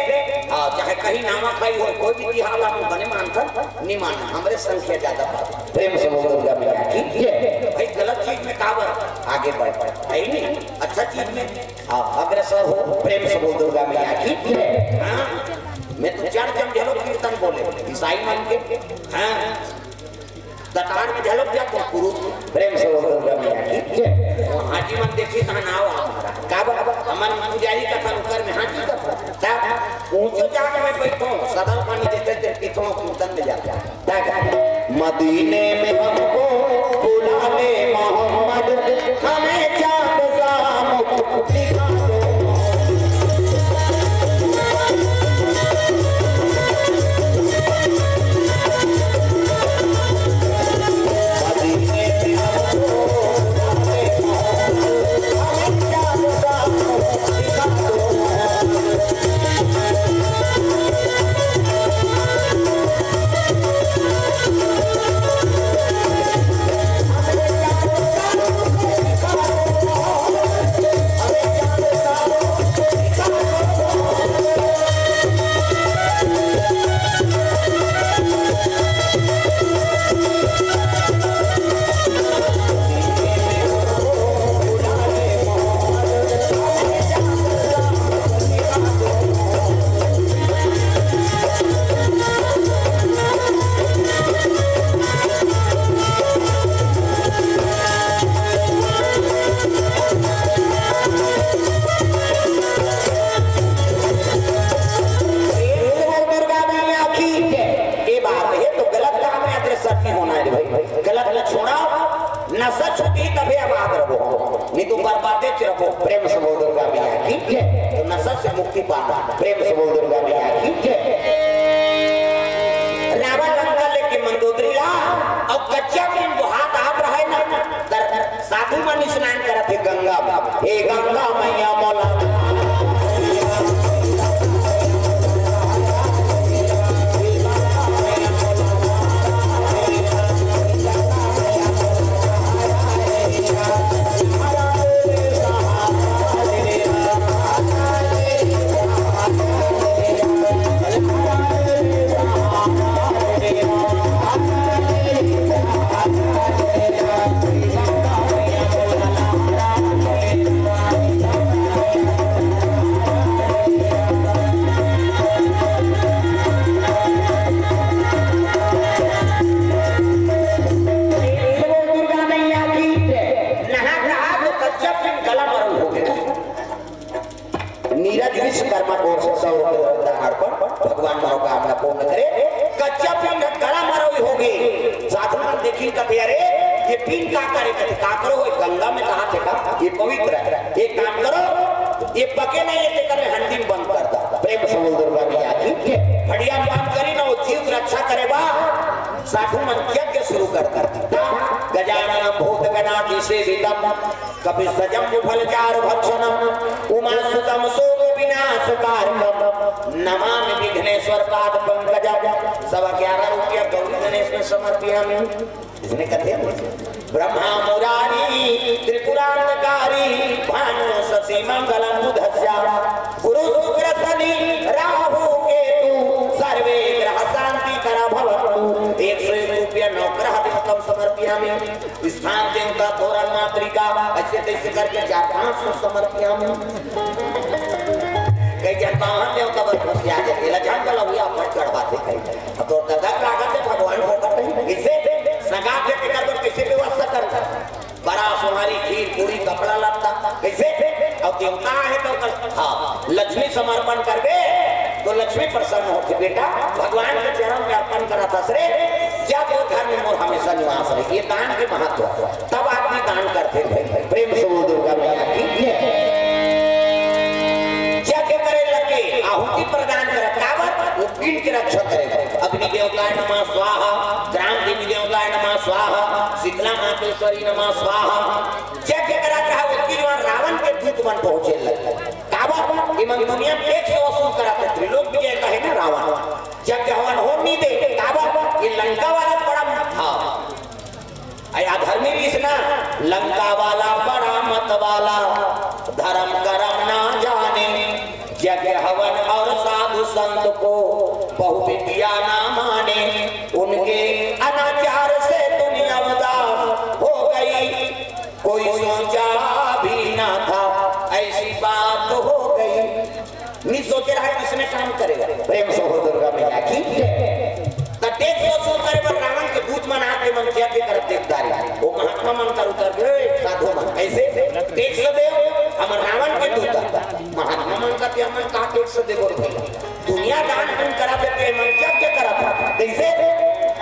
हाँ चाहे कहीं नामा खाई हो कोई भी तिहार हम बने मानता नहीं मानना हमारे संख्या ज्यादा प्रेम से बोल दुर्गा मैया ठीक है भाई गलत चीज में काबर आगे बढ़ है नहीं अच्छा चीज में अग्रसर हो प्रेम से बोल दुर्गा मैया ठीक है हाँ मैं तो 4 जम झलो कीर्तन बोले ईसाई मान के हाँ दरबार में झलक जा को गुरु प्रेम से बोल दुर्गा मैया ठीक है हाजी मन देखी ता नाव काबर हमन पुजारी का था ऊपर में हाजी का था ऊंचे जाके मैं बैठो सदा पानी देते थे पीछों कीर्तन में जाता मदीने में हमको बुला ले मोहम्मद हमें चांद सा मुख दिखा दो प्रेम से बोल दुर्गा मैया ठीक है तो नशा से मुक्ति पाना प्रेम से बोल दुर्गा मैया ठीक है रावण लंका लेके मंदोदरी ला अब कच्चा में वो हाथ आप रहे ना साधु मन स्नान करत है गंगा हे गंगा मैया मौला विश्वकर्मा को 100 रुपये दान अर्पण भगवान मनोकामना पूर्ण करे। कच्चा पिंड गला मरोई होगी साधु मन देखी कहते अरे ये पिंड का करे कहते का करो गंगा में कहा थे का ये पवित्र है एक काम करो ये पके नहीं ये कर हंडी में बंद कर दो। प्रेम से बोल दुर्गा मैया की बढ़िया बंद करी ना वो जीव की रक्षा करे बा साधु मन यज्ञ शुरू कर गजाननम भूत गणाति सेवितम कपि सजम फलचार भक्षणम उमा सुतम शोक विनाशकारकम नमामि विघ्नेश्वर पाद पंकजम। 11.5 रुपया गौरी गणेश में समर्पयामि। इसने कहते हैं ब्रह्मा मुरारी त्रिपुरांतकारी भानु शशि मंगलम बुधस्या गुरु शुक्र शनि राहु केतु सर्वे ग्रह शांति करा भवतु। 101 रुपया नवग्रह देवतम समर्पयामि। स्थान देवता तोरण मातृका ऐसे तैसे करके 4-5 समर्पयामि। कई जनता देवता बस आ जाते लजान वाला हुआ पर चढ़वाते कहीं तो दादा लागत है भगवान को करते हैं इसे सगा के कर दो किसी व्यवस्था करता बड़ा सुहारी खीर पूरी कपड़ा लगता कैसे और देवता है तो हाँ लक्ष्मी समर्पण कर दे तो लक्ष्मी प्रसन्न होती बेटा भगवान के चरण में अर्पण करा था श्रे जब वो घर में मोर हमेशा निवास रहे। ये दान के महत्व तब आदमी दान करते भाई प्रेम से बोल दुर्गा मैया की यज्ञ करे लगे आहुति प्रदान करे कावत वो पिंड की रक्षा करेगा। अग्नि देवताय नमः स्वाहा ग्राम देवी देवताय नमः स्वाहा शीतला मातेश्वरी नमः स्वाहा। यज्ञ करा कहा उसकी जो रावण के दूत बन पहुंचे लगे कावत इमन दुनिया में 100 वसूल कराते त्रिलोक में ये कहे ना रावण यज्ञ हवन हो नहीं दे कावत ये लंका वाला बड़ा था आया धर्मी इसना लंका वाला बड़ा मत वाला धर्म करम ना जाने यज्ञ हवन और साधु संत को बहु विद्या ना माने उनके अनाचार से दुनिया उदास हो गई कोई सोचा भी ना था ऐसी बात हो गई। नहीं सोच रहा है किसने काम करेगा। प्रेम से हो दुर्गा मैया की कटेक सोच करे पर रावण के दूत मन आके मन यज्ञ कर देवदारी वो महात्मा मन कर उतर गए साधु मन ऐसे देख सदे हम रावण के दूत महात्मा मन का हम का देख सदे बोल दुनिया दान हम करा देते मन यज्ञ करा था कैसे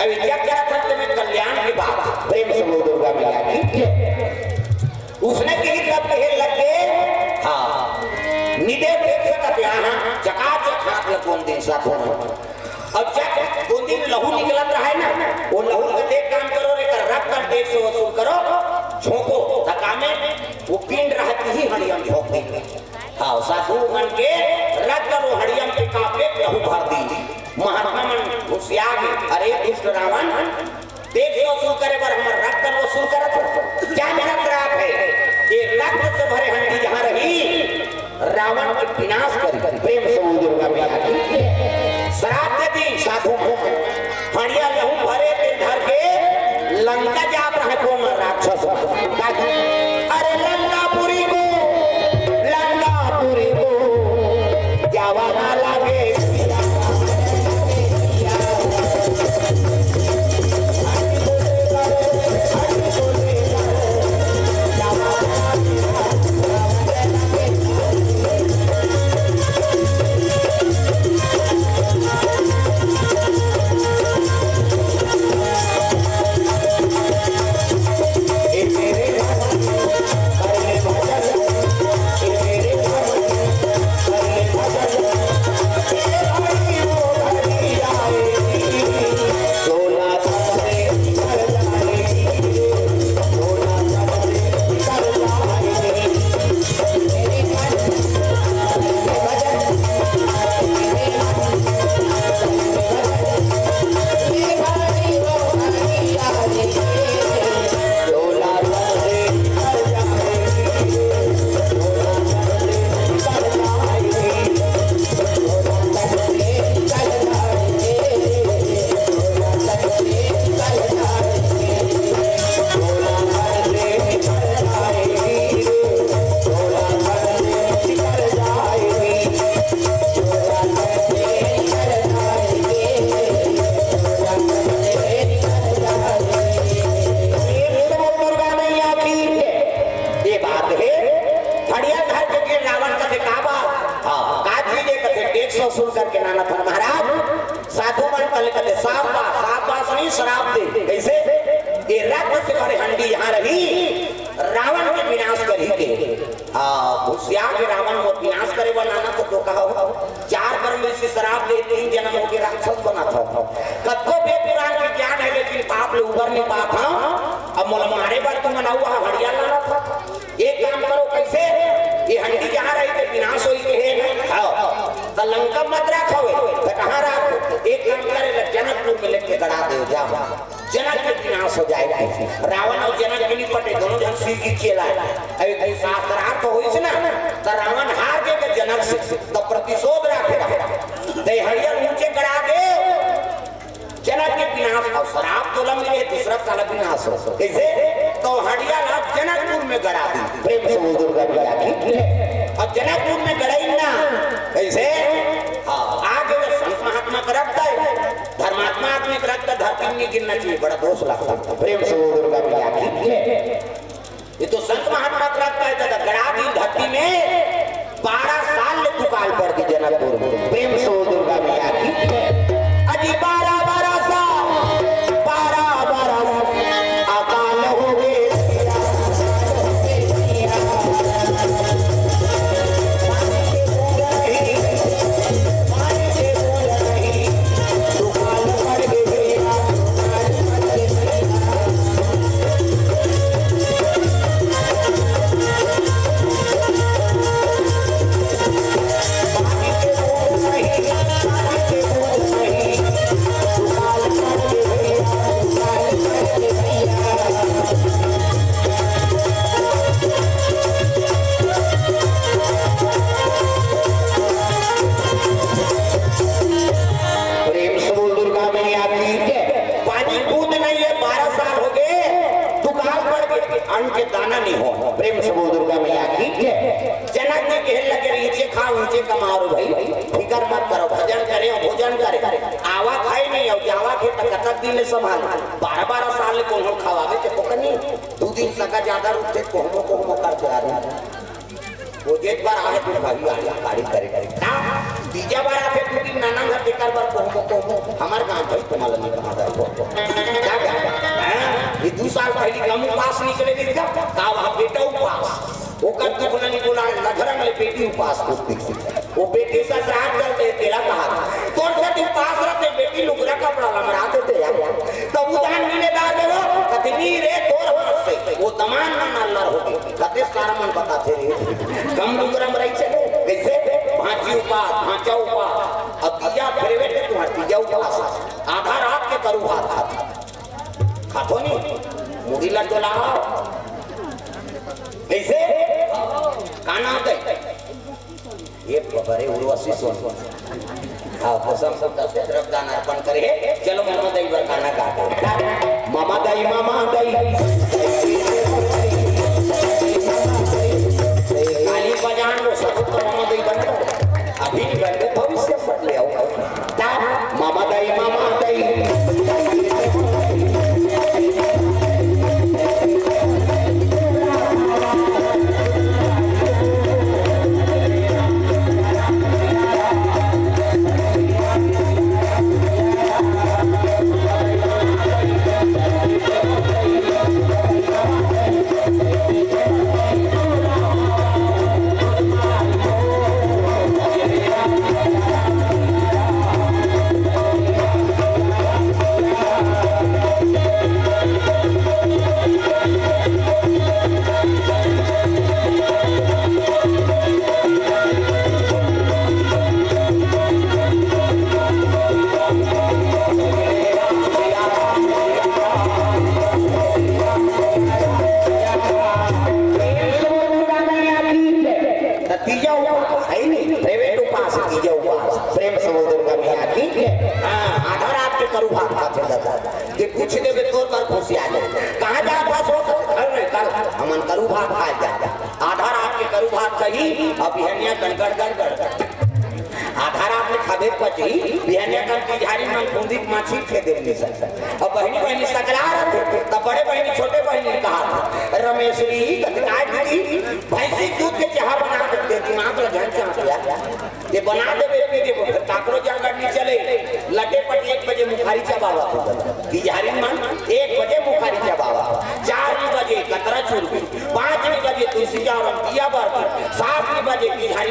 अभी यज्ञ करा था में कल्याण की बात प्रेम से बोल दुर्गा मैया की उसने कही कब कहे लगे हां निदे देख सकते यहां चकाचक हाथ लगोन दिन साधु मन अब जब बूंदी में लहू निकलत रहा है ना वो लहू का देख काम करो रे कर रख कर देख से वसूल करो झोंको धक्का में वो पिंड रहती ही हड़ियम झोंक दी। हाँ साधु मन के रख कर वो हड़ियम पे कापे लहू भर दी। महात्मा मन होशियार अरे दुष्ट रावण देख से वसूल करे पर हम रख कर वसूल करत क्या मेरा श्राप है ये रक्त से भरे हंडी जहाँ रही रावण के विनाश करी। प्रेम से बोल दुर्गा मैया की श्राप देती साधु हड़िया लहू भरे पे धर के लंका जा रहा कौन राक्षस अरे लंकापुरी को जावा ना लागे हंडी यहाँ रही रावण के विनाश करी के होशियार के रावण को विनाश करे बनाना तो कहा 4 बरस से शराब दे 3 जन्म हो के राक्षस बना था कत्तो पे पुराण के ज्ञान है लेकिन पाप ले उबर नहीं पाता अब मोल मारे बार तुम मना हुआ हड़िया लाना था एक काम करो कैसे ये हंडी जहाँ रही थे विनाश हो के है लंका मत रखो तो कहाँ रखो एक काम करे जनकपुर में लेके गड़ा दे जाओ जनक के विनाश हो जाएगा रावण और जनक के निपटे दोनों जन सिर की चेला है शास्त्रार्थ हो ना तो रावण हार के जनक से तो प्रतिशोध रखेगा दे हरियर ऊंचे गड़ा दे जनक के विनाश और शराब तो लम मिले दूसरा काला विनाश हो कैसे तो हरिया लाभ जनकपुर में गड़ा दी प्रेम से वो दुर्गा मैया की और जनकपुर में गड़ाई ना कैसे आगे संत महात्मा का रखता है धर्मात्मा आदमी का रखता धरती में गिरना चाहिए बड़ा दोष लगता प्रेम से वो दुर्गा मैया की ये तो संत महात्मा का रखता है गड़ा दी धरती में 12 साल ले दुकाल पड़ के जनकपुर प्रेम से वो दुर्गा मैया की अजी 12 साल अकाल हो गए के दाना नहीं हो प्रेम से वो दुर्गा मैया की जनक ने कहने लगे नीचे खाओ नीचे कमाओ भाई फिक्र मत करो भजन करे और भोजन करे आवा खाए नहीं और जावा के तक दिन संभाल 12 साल को हम खवावे ते पकनी 2 दिन सका ज्यादा रूप से को कर चला रहा वो एक बार आए तो भाई गाड़ी करे ना तीजा बार आके 2 दिन नाना घर बेकार बार को हमार गांव भाई तुम्हारा नहीं कहा था क्या ये 2 साल पहले हम उपास निकले थे का वहां बेटा उपास वो कर तो बोला नहीं बोला नजर में बेटी उपास करती थी वो बेटी से श्राद्ध करते तेरा कहा तो से उपास रहते बेटी लुगरा का कपड़ा लमराते थे तो उदान मिले दार दे वो कतनी रे तोर हाथ से वो तमाम ना नल्लर होगी कते सारा मन बताते रे कम लुगरा मराई चले कैसे भांची उपास भांचा उपास अब तीजा फेरे थे तुम्हारा तीजा उपास आधा रात के करू हाथ खातो नहीं मुड़ी लड्डू लाओ कैसे काना दे ये बड़े उर्वशी सोन हां कसम सब दस तरफ दाना अर्पण करे चलो मामा दई बर खाना काटो मामा दई काली बजान लो सब तो मामा दई बन अभी बन भविष्य पट ले आओ मामा दई कुछ देर में तोर पर खुशी आ जाए कहां जा पास हो कल हमन करू भात खा जा आधा रात के करू भात सही अब बिहनिया गड़गड़ आधा रात में खाबे पची बिहनिया कर की झाड़ी में बूंदी माछी खे देने से अब बहनी सकला रहे तब बड़े बहनी छोटे बहनी कहा रमेशरी कतकाई दी भैंसी दूध के चाह बना देते दिमाग में झन चाह ये बना देबे के काकरो जंगल नहीं चले लटे पट 1 बजे मुखारी चबावा बिहारी मन 1 बजे मुखारी चबावा 4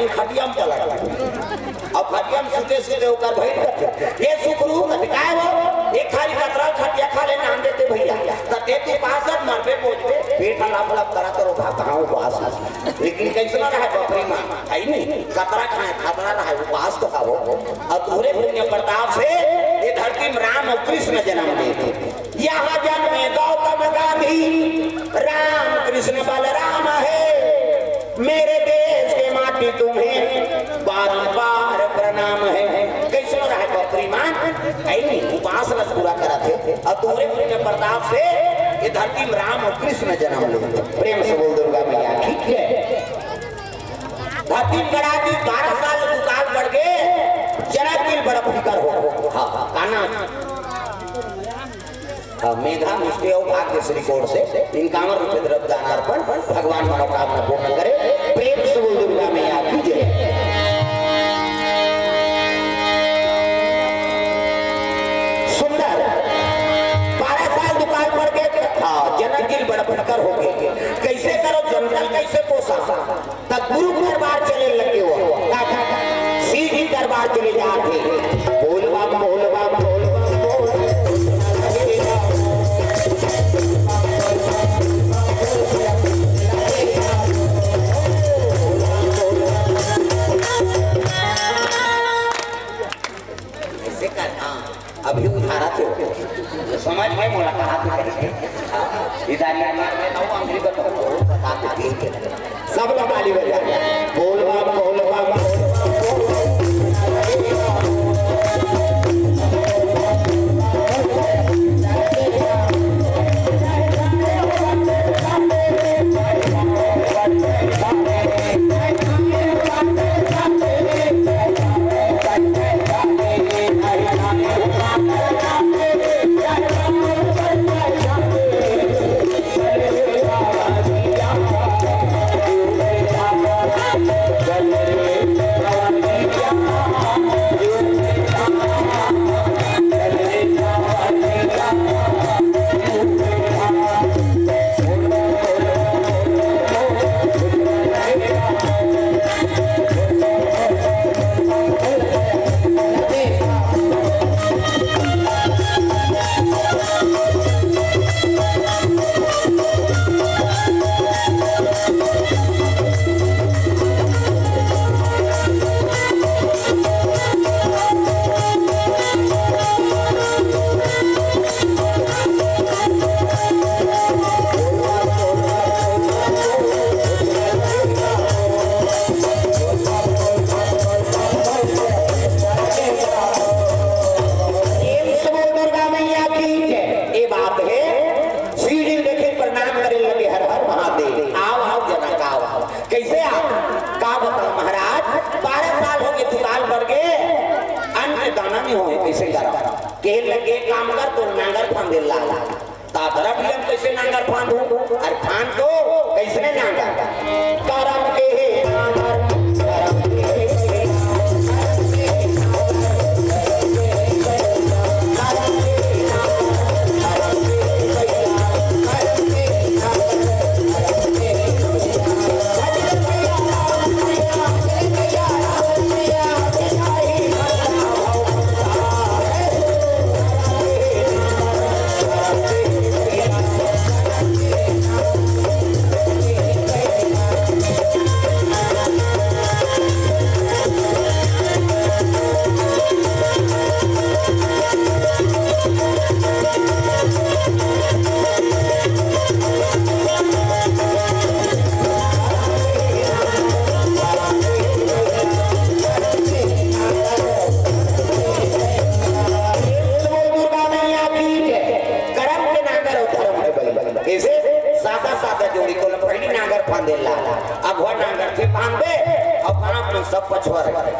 आई खटियम पलट अब खटियम सुते सुते होकर भइल ये सुखरू काय वो एक खाली कतरा खटिया खा ले नाम देते भैया तते तू पासत मरबे पहुंचबे पेट हला फला करा करो कहां उपवास लेकिन कैसे ना रहा बकरी मां आई नहीं कतरा खाए खतरा रहा उपवास तो खाओ और पूरे पुण्य प्रताप से ये धरती में राम और कृष्ण जन्म लिए यहाँ जन्मे गौतम गांधी राम कृष्ण बलराम है मेरे देश के माटी तुम्हें बारंबार प्रणाम है कैसे रहा है बकरी मान नहीं उपासना पूरा करा थे और तुम्हारे पुण्य प्रताप से ये धरती में राम और कृष्ण जन्म लिए प्रेम से बोल दुर्गा मैया ठीक है धरती करा दी 12 साल दुकान बढ़ गए जरा दिल बड़ा फिकर हो हाँ काना मेघा मुष्टि और भाग्यश्री कोड से इनकावर रुपये द्रव्य दान अर्पण भगवान मनोकामना पूर्ण करे प्रेम से बोल दुर्गा मैया की जय सुंदर 12 साल दुकान पर के जनक गिर बड़ा फटकर हो गए कैसे करो जंगल कैसे पोसा तब गुरु दरबार चले लगे हो सीधी दरबार चले जाते बोलवा बोलवा अभी उठारा तो समझ में मुलाकात इधर सब लोग ताली बजा बोलवा बोलवा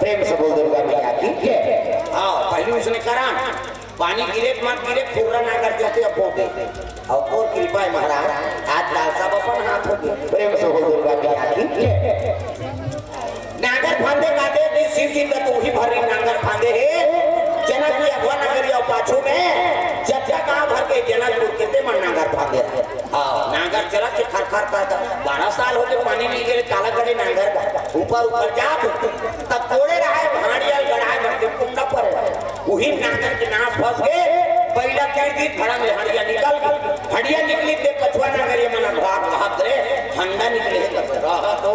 प्रेम से बोल दुर्गा मैया की हाँ पहले उसने करा पानी गिरे मत गिरे फुर्रा ना कर जाते अब पोते और कृपा है महाराज आज लाल सब अपन हाथ हो गए प्रेम से बोल दुर्गा मैया की नागर फांदे काटे दे शिव जी का तू ही भरी नागर फांदे है जनक की अगवा नगरिया पाछू में जब कहां भर के जनकपुर कितने मन नागर फांदे हां नागर चला के खर खर करता 12 साल हो गए पानी नहीं गिरे काला गड़े नांगर का ऊपर ऊपर जा तब तोड़े रहा भाड़िया गड़ाए भरते कुंडा पर वही नांगर के नाम फंस गए पहला कह दी फड़ंग हड़िया निकल गई हड़िया निकली ते कछुआ नांगर ये मना भाग भाग रे ठंडा निकले रहा तो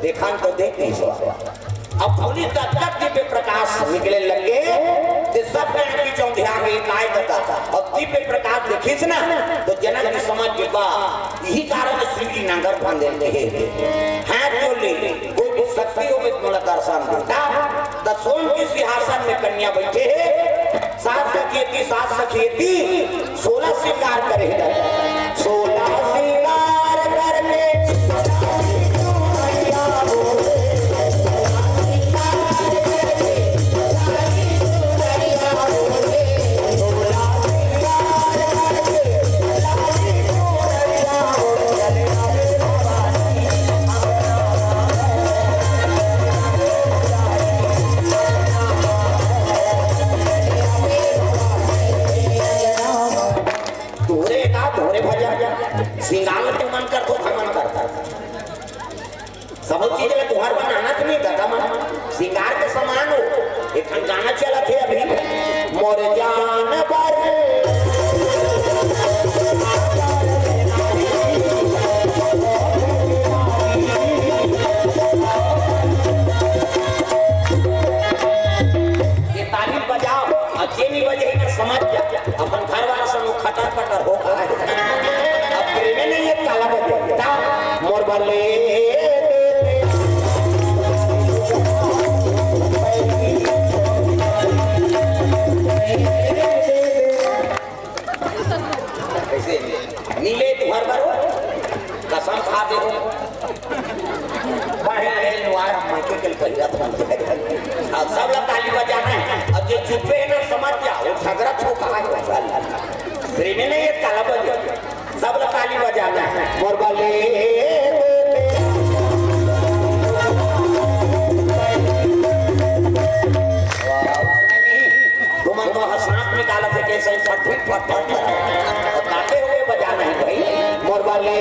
देखा तो देख नहीं अब पुलिस तक दिव्य प्रकाश निकले लगे तो सब की चौंधिया गई काय बताता अब दिव्य प्रकाश देखिस ना तो जनक की समझ के बाद यही कारण श्री जी नांगर बांधे रहे हाथ जो ले कोई शक्ति हो में मोला दर्शन देता द सोन के सिंहासन में कन्या बैठे है सात सखियती 16 श्रृंगार करे 16 श्रृंगार करके सिंगार के मन कर तो मन करता सब चीज में तुहार बनाना तो नहीं करता मन सिंगार के समान हो एक गाना चला थे अभी मोर जान पर ये ताली बजाओ अच्छे नहीं बजे समझ जा अपन घर वाला सब खटर खटर हो काला बजा मोर बले नीले तुहर पर कसम खा दे सब लोग ताली बजाना है और जो चुपे है ना समझ जाओ झगड़ा छोका है नहीं काला बजा सब लोग ताली बजाना है मोर बले तुम सांप निकाला थे कैसे फट गाते हुए बजाना है भाई मोर बले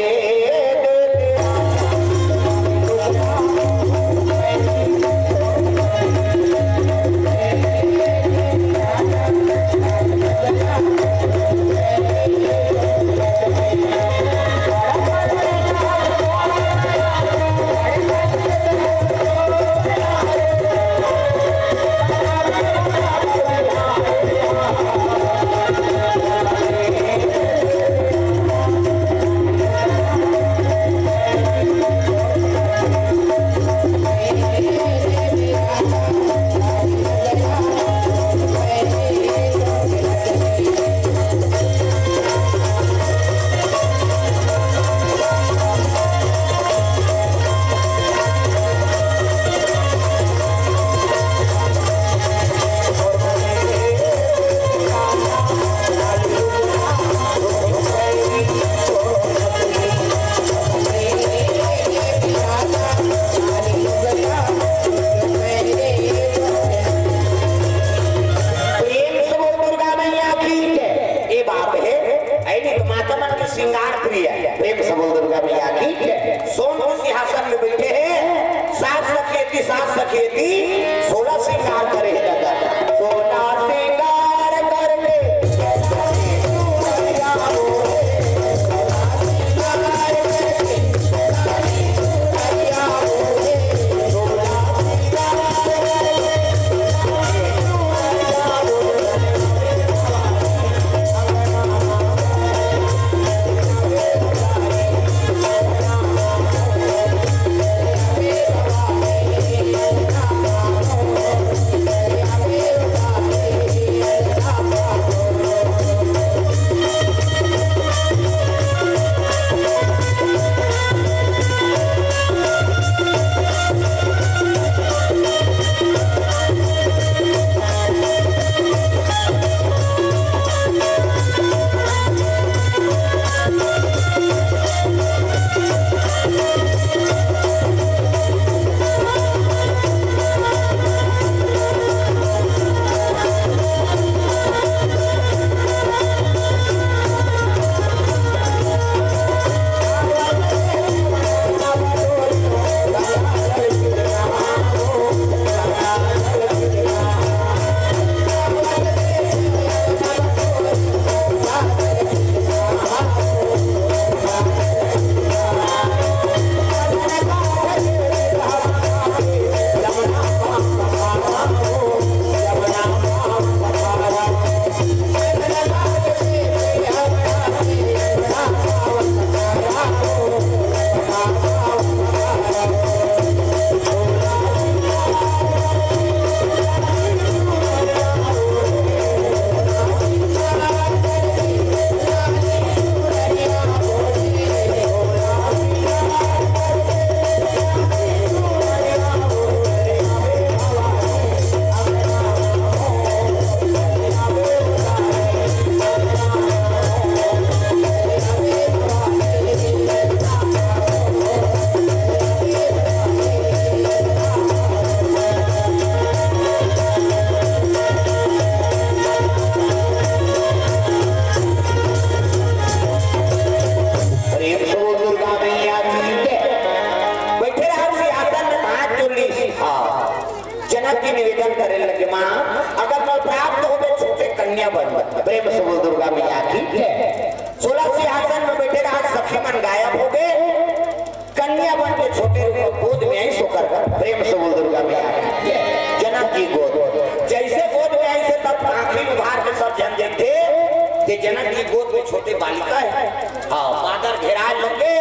जनक की गोद में छोटे बालिका है। हाँ, बादल घेरा लगे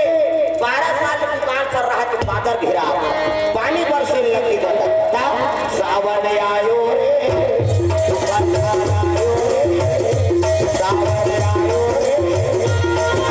12 साल पुकार कर रहा है, बादल घेरा पानी बरसे लगी बता सावन आयो रे सावन आयो रे सावन आयो रे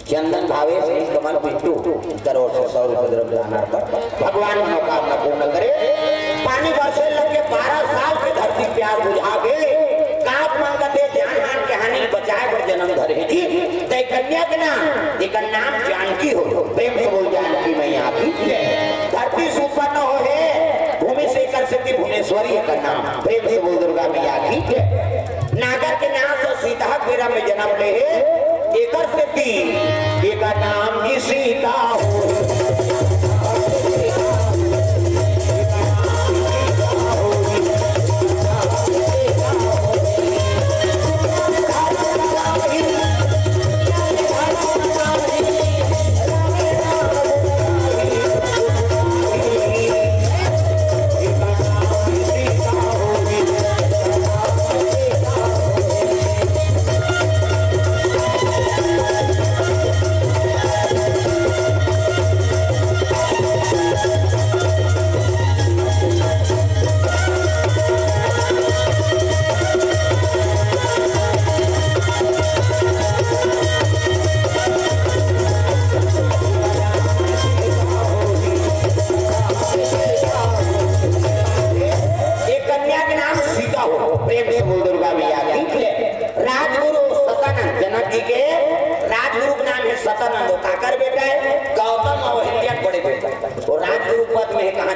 चंदन भावे से कमल पिंटू करोड़ से 100 रुपए द्रव्य दान पर भगवान मनोकामना पूर्ण करे। पानी बरसे लगे 12 साल की धरती प्यार बुझा गए काप मंगते ध्यान मान के हानि बचाए पर जन्म धरे जी ते कन्या के नाम एक नाम जानकी हो प्रेम से बोल जानकी मैया की धरती से उत्पन्न हो है भूमि से कर सकती भुवनेश्वरी का नाम प्रेम से बोल दुर्गा मैया की नागर के नाम से सीता बेरा में जन्म ले एकर से तीन एक नाम की सीता हो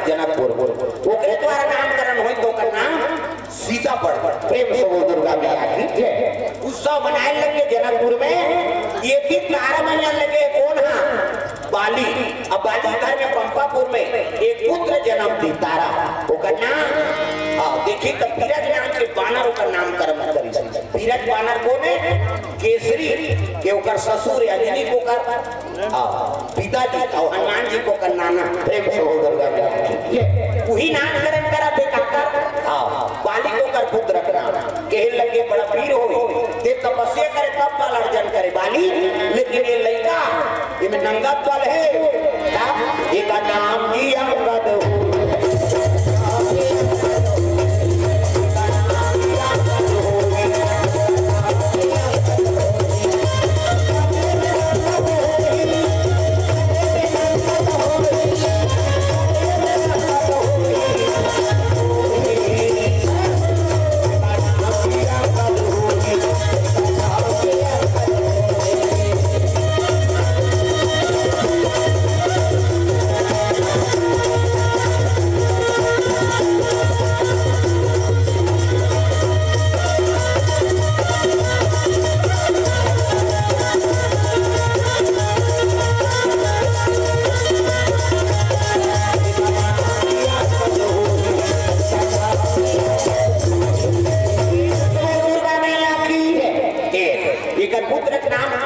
जनकपुर ओकरे द्वारा नामकरण होई तो का नाम सीता पड़ प्रेम से बोल दुर्गा मैया की उत्सव मनाए लगे जनकपुर में ये भी 12 महीना लगे कौन हा बाली अब बाली घर में पंपापुर में एक पुत्र जन्म दी तारा ओकर नाम देखी तो पीरज नाम के बानर का नामकरण करी पीरज बानर कोने केसरी के ओकर ससुर अंजनी को कर पिताजी और हनुमान जी को कर नाना प्रेम से बोल दुर्गा मैया वही नामकरण करा थे काका बाली को कर पुत्र रखना कहे लगे बड़ा वीर हो ते तपस्या करे तब बल अर्जन करे बाली लेकिन ये लड़का ये नंगा बल है एक नाम की अंगद हो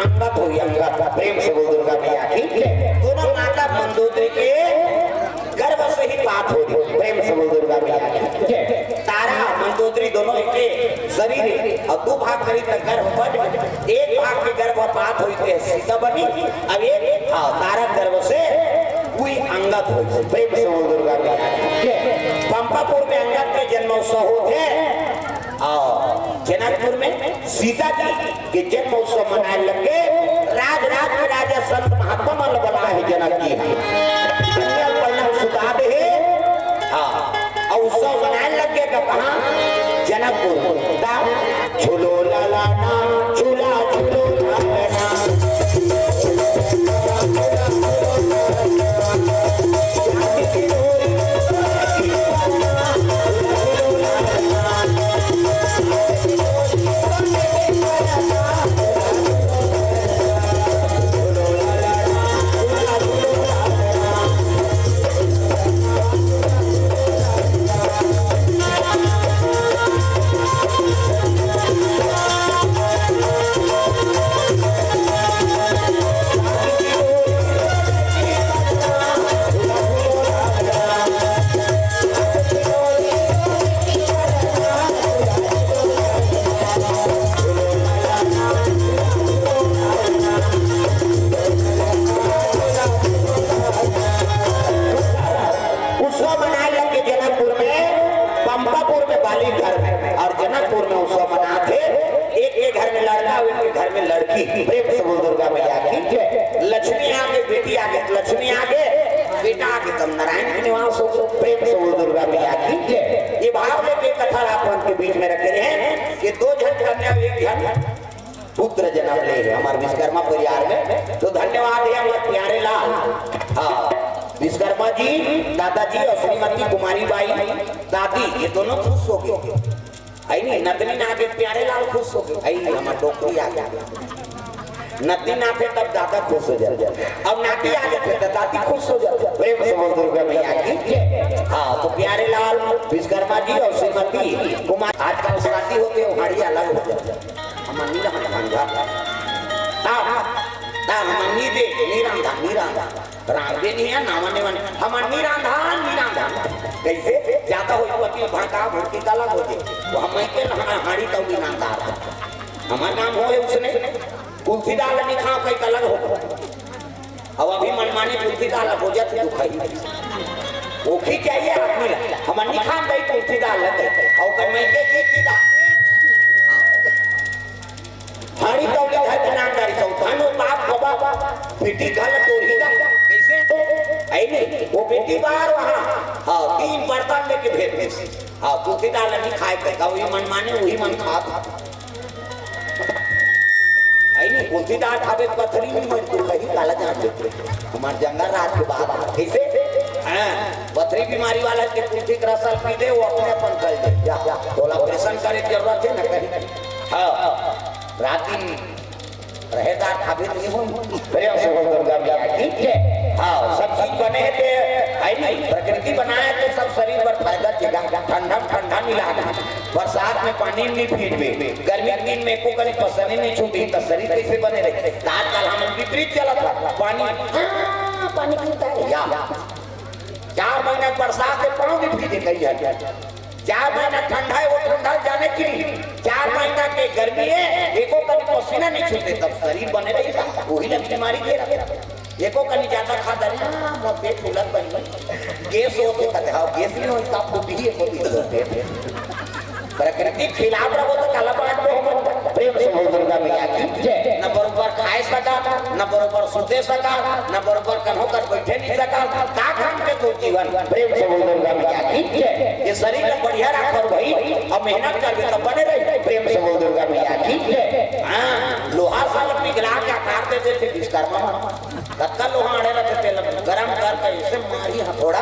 प्रेम से बोल दुर्गा मैया की दोनों माता मंदोदरी के गर्भ से ही बात हो रही प्रेम से बोल दुर्गा मैया की तारा मंदोदरी दोनों एक शरीर और दो भाग करी तो गर्भ बन एक भाग के गर्भपात हुई थे सीता बनी अब एक तारक गर्भ से कोई अंगत हुई प्रेम से बोल दुर्गा के पंपापुर में अंगत के जन्मोत्सव होते और जनकपुर में सीता जी के जन्मोत्सव मनाने लगे राज के राजा संत महात्मा मन बना है जनक जी सुधा दे और उत्सव मनाने लगे कहा जनकपुर झूलो लालाना झूला झूलो लक्ष्मी आगे बेटी आगे लक्ष्मी आगे बेटा आगे तब नारायण के निवास हो प्रेम से बोल दुर्गा मैया की ये भाव लेके कथा अपन के बीच में रखे हैं कि दो जन कन्या एक जन पुत्र जन्म ले हमारे विश्वकर्मा परिवार में तो धन्यवाद है हमारे प्यारे लाल विश्वकर्मा जी दादाजी और श्रीमती कुमारी बाई दादी ये दोनों खुश हो गए है नहीं नंदनी आगे प्यारे लाल खुश हो गए हमारे डॉक्टरी आ गया नती नाथे तब दादा खुश हो जाए अब नाती आगे थे तो दादी खुश हो जाए प्रेम से बोल दुर्गा मैया की हाँ तो प्यारे लाल विश्वकर्मा जी और श्रीमती कुमार आजकल शादी होते हैं हमारी अलग हो जाए हमारी रांधे नहीं है नामने वाले हमारी रांधा कैसे ज्यादा हो वकील भड़का भड़की का अलग हो जाए वो हम के हमारी तो भी रांधा हमारा नाम हो उसने कुल्फी दाल नहीं खा कई अलग हो अब अभी मनमानी कुल्फी दाल हो जाती है दुखाई ओखी चाहिए आदमी हम नहीं खा गई कुल्फी दाल लगे और कर मैं के दाल हाड़ी तो ले है नामदारी चौथानो बाप बाबा बेटी गल तोड़ी कैसे आई नहीं वो बेटी बाहर वहां हां तीन बर्तन लेके भेज दे हां कुल्फी दाल नहीं खाए का वही मनमाने वही मन खा कुल्फी दाल खावे पथरी नहीं मर तू कहीं काला जान देते हमार जंगल रात के बाद कैसे हां पथरी बीमारी वाला के कुल्फी का रस पी दे वो अपने अपन कर दे जा थोड़ा ऑपरेशन करे जरूरत है ना कहीं हां रात दिन रहेदार खावे नहीं हो प्रेम से बोल दुर्गा मैया की हां सब चीज बने थे है नहीं प्रकृति बनाया तो सब शरीर पर फायदा देगा ठंडा मिला बरसात में पानी नहीं पीते गर्मी के दिन में को कहीं पसंद नहीं छूटी तो शरीर कैसे बने रहे आजकल हम विपरीत चला था पानी पीता है 4 महीने बरसात से पाँव भी पीते कहीं जाए 4 महीना ठंडा है वो ठंडा जाने की 4 महीना के गर्मी है एको कभी पसीना नहीं छूटे तब शरीर बने रहेगा वही लग बीमारी दे रहा एको कहीं ज्यादा खाता है मोर पेट फूलत बन गैस होते कथा गैस नहीं होता फूटी है होती प्रकृति खिलाफ रहो तो काला पाट पे प्रेम से बोल दुर्गा मैया की न बरोबर खाए सका न बरोबर सुते सका न बरोबर कन्हो कर बैठे नहीं सका का काम के तो जीवन प्रेम से बोल दुर्गा मैया की ये शरीर को बढ़िया रखो भाई अब मेहनत करके तो बने रहे प्रेम से बोल दुर्गा मैया की हां लोहा साल पिघला के आकार देते थे विश्वकर्मा कत्ता लोहा अड़े रहते थे गरम करके इसे मारी हथौड़ा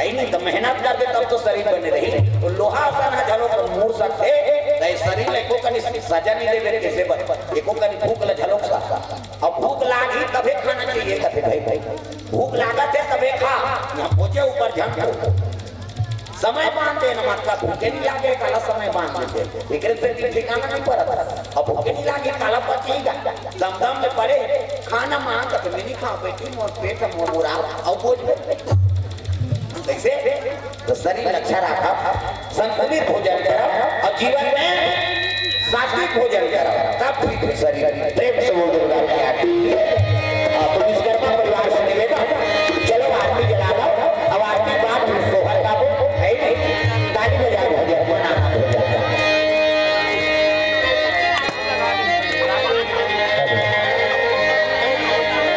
आई नहीं तो मेहनत करके तब तो शरीर बने रही तो लोहा सा झलो पर मूर सकते तो शरीर को कनी सजा नहीं दे मेरे कैसे बन एको कनी भूख ल झलो सा अब भूख लागी तबे खाना चाहिए कहते भाई भूख लागत है तबे खा यहां पहुंचे ऊपर झंको समय बांध देना मतलब भूखे नहीं लागे काला समय बांध देते एकरे से ठिकाना नहीं पड़ा अब भूखे नहीं लागे काला पचेगा दम में पड़े खाना मांग के नहीं खा बेटी मोर पेट मोर मुरा और बोझ कैसे तो शरीर अच्छा रखा संतुलित भोजन करो और जीवन में सात्विक भोजन करो, तब फिर शरीर प्रेम से बोल दुर्गा की आरती।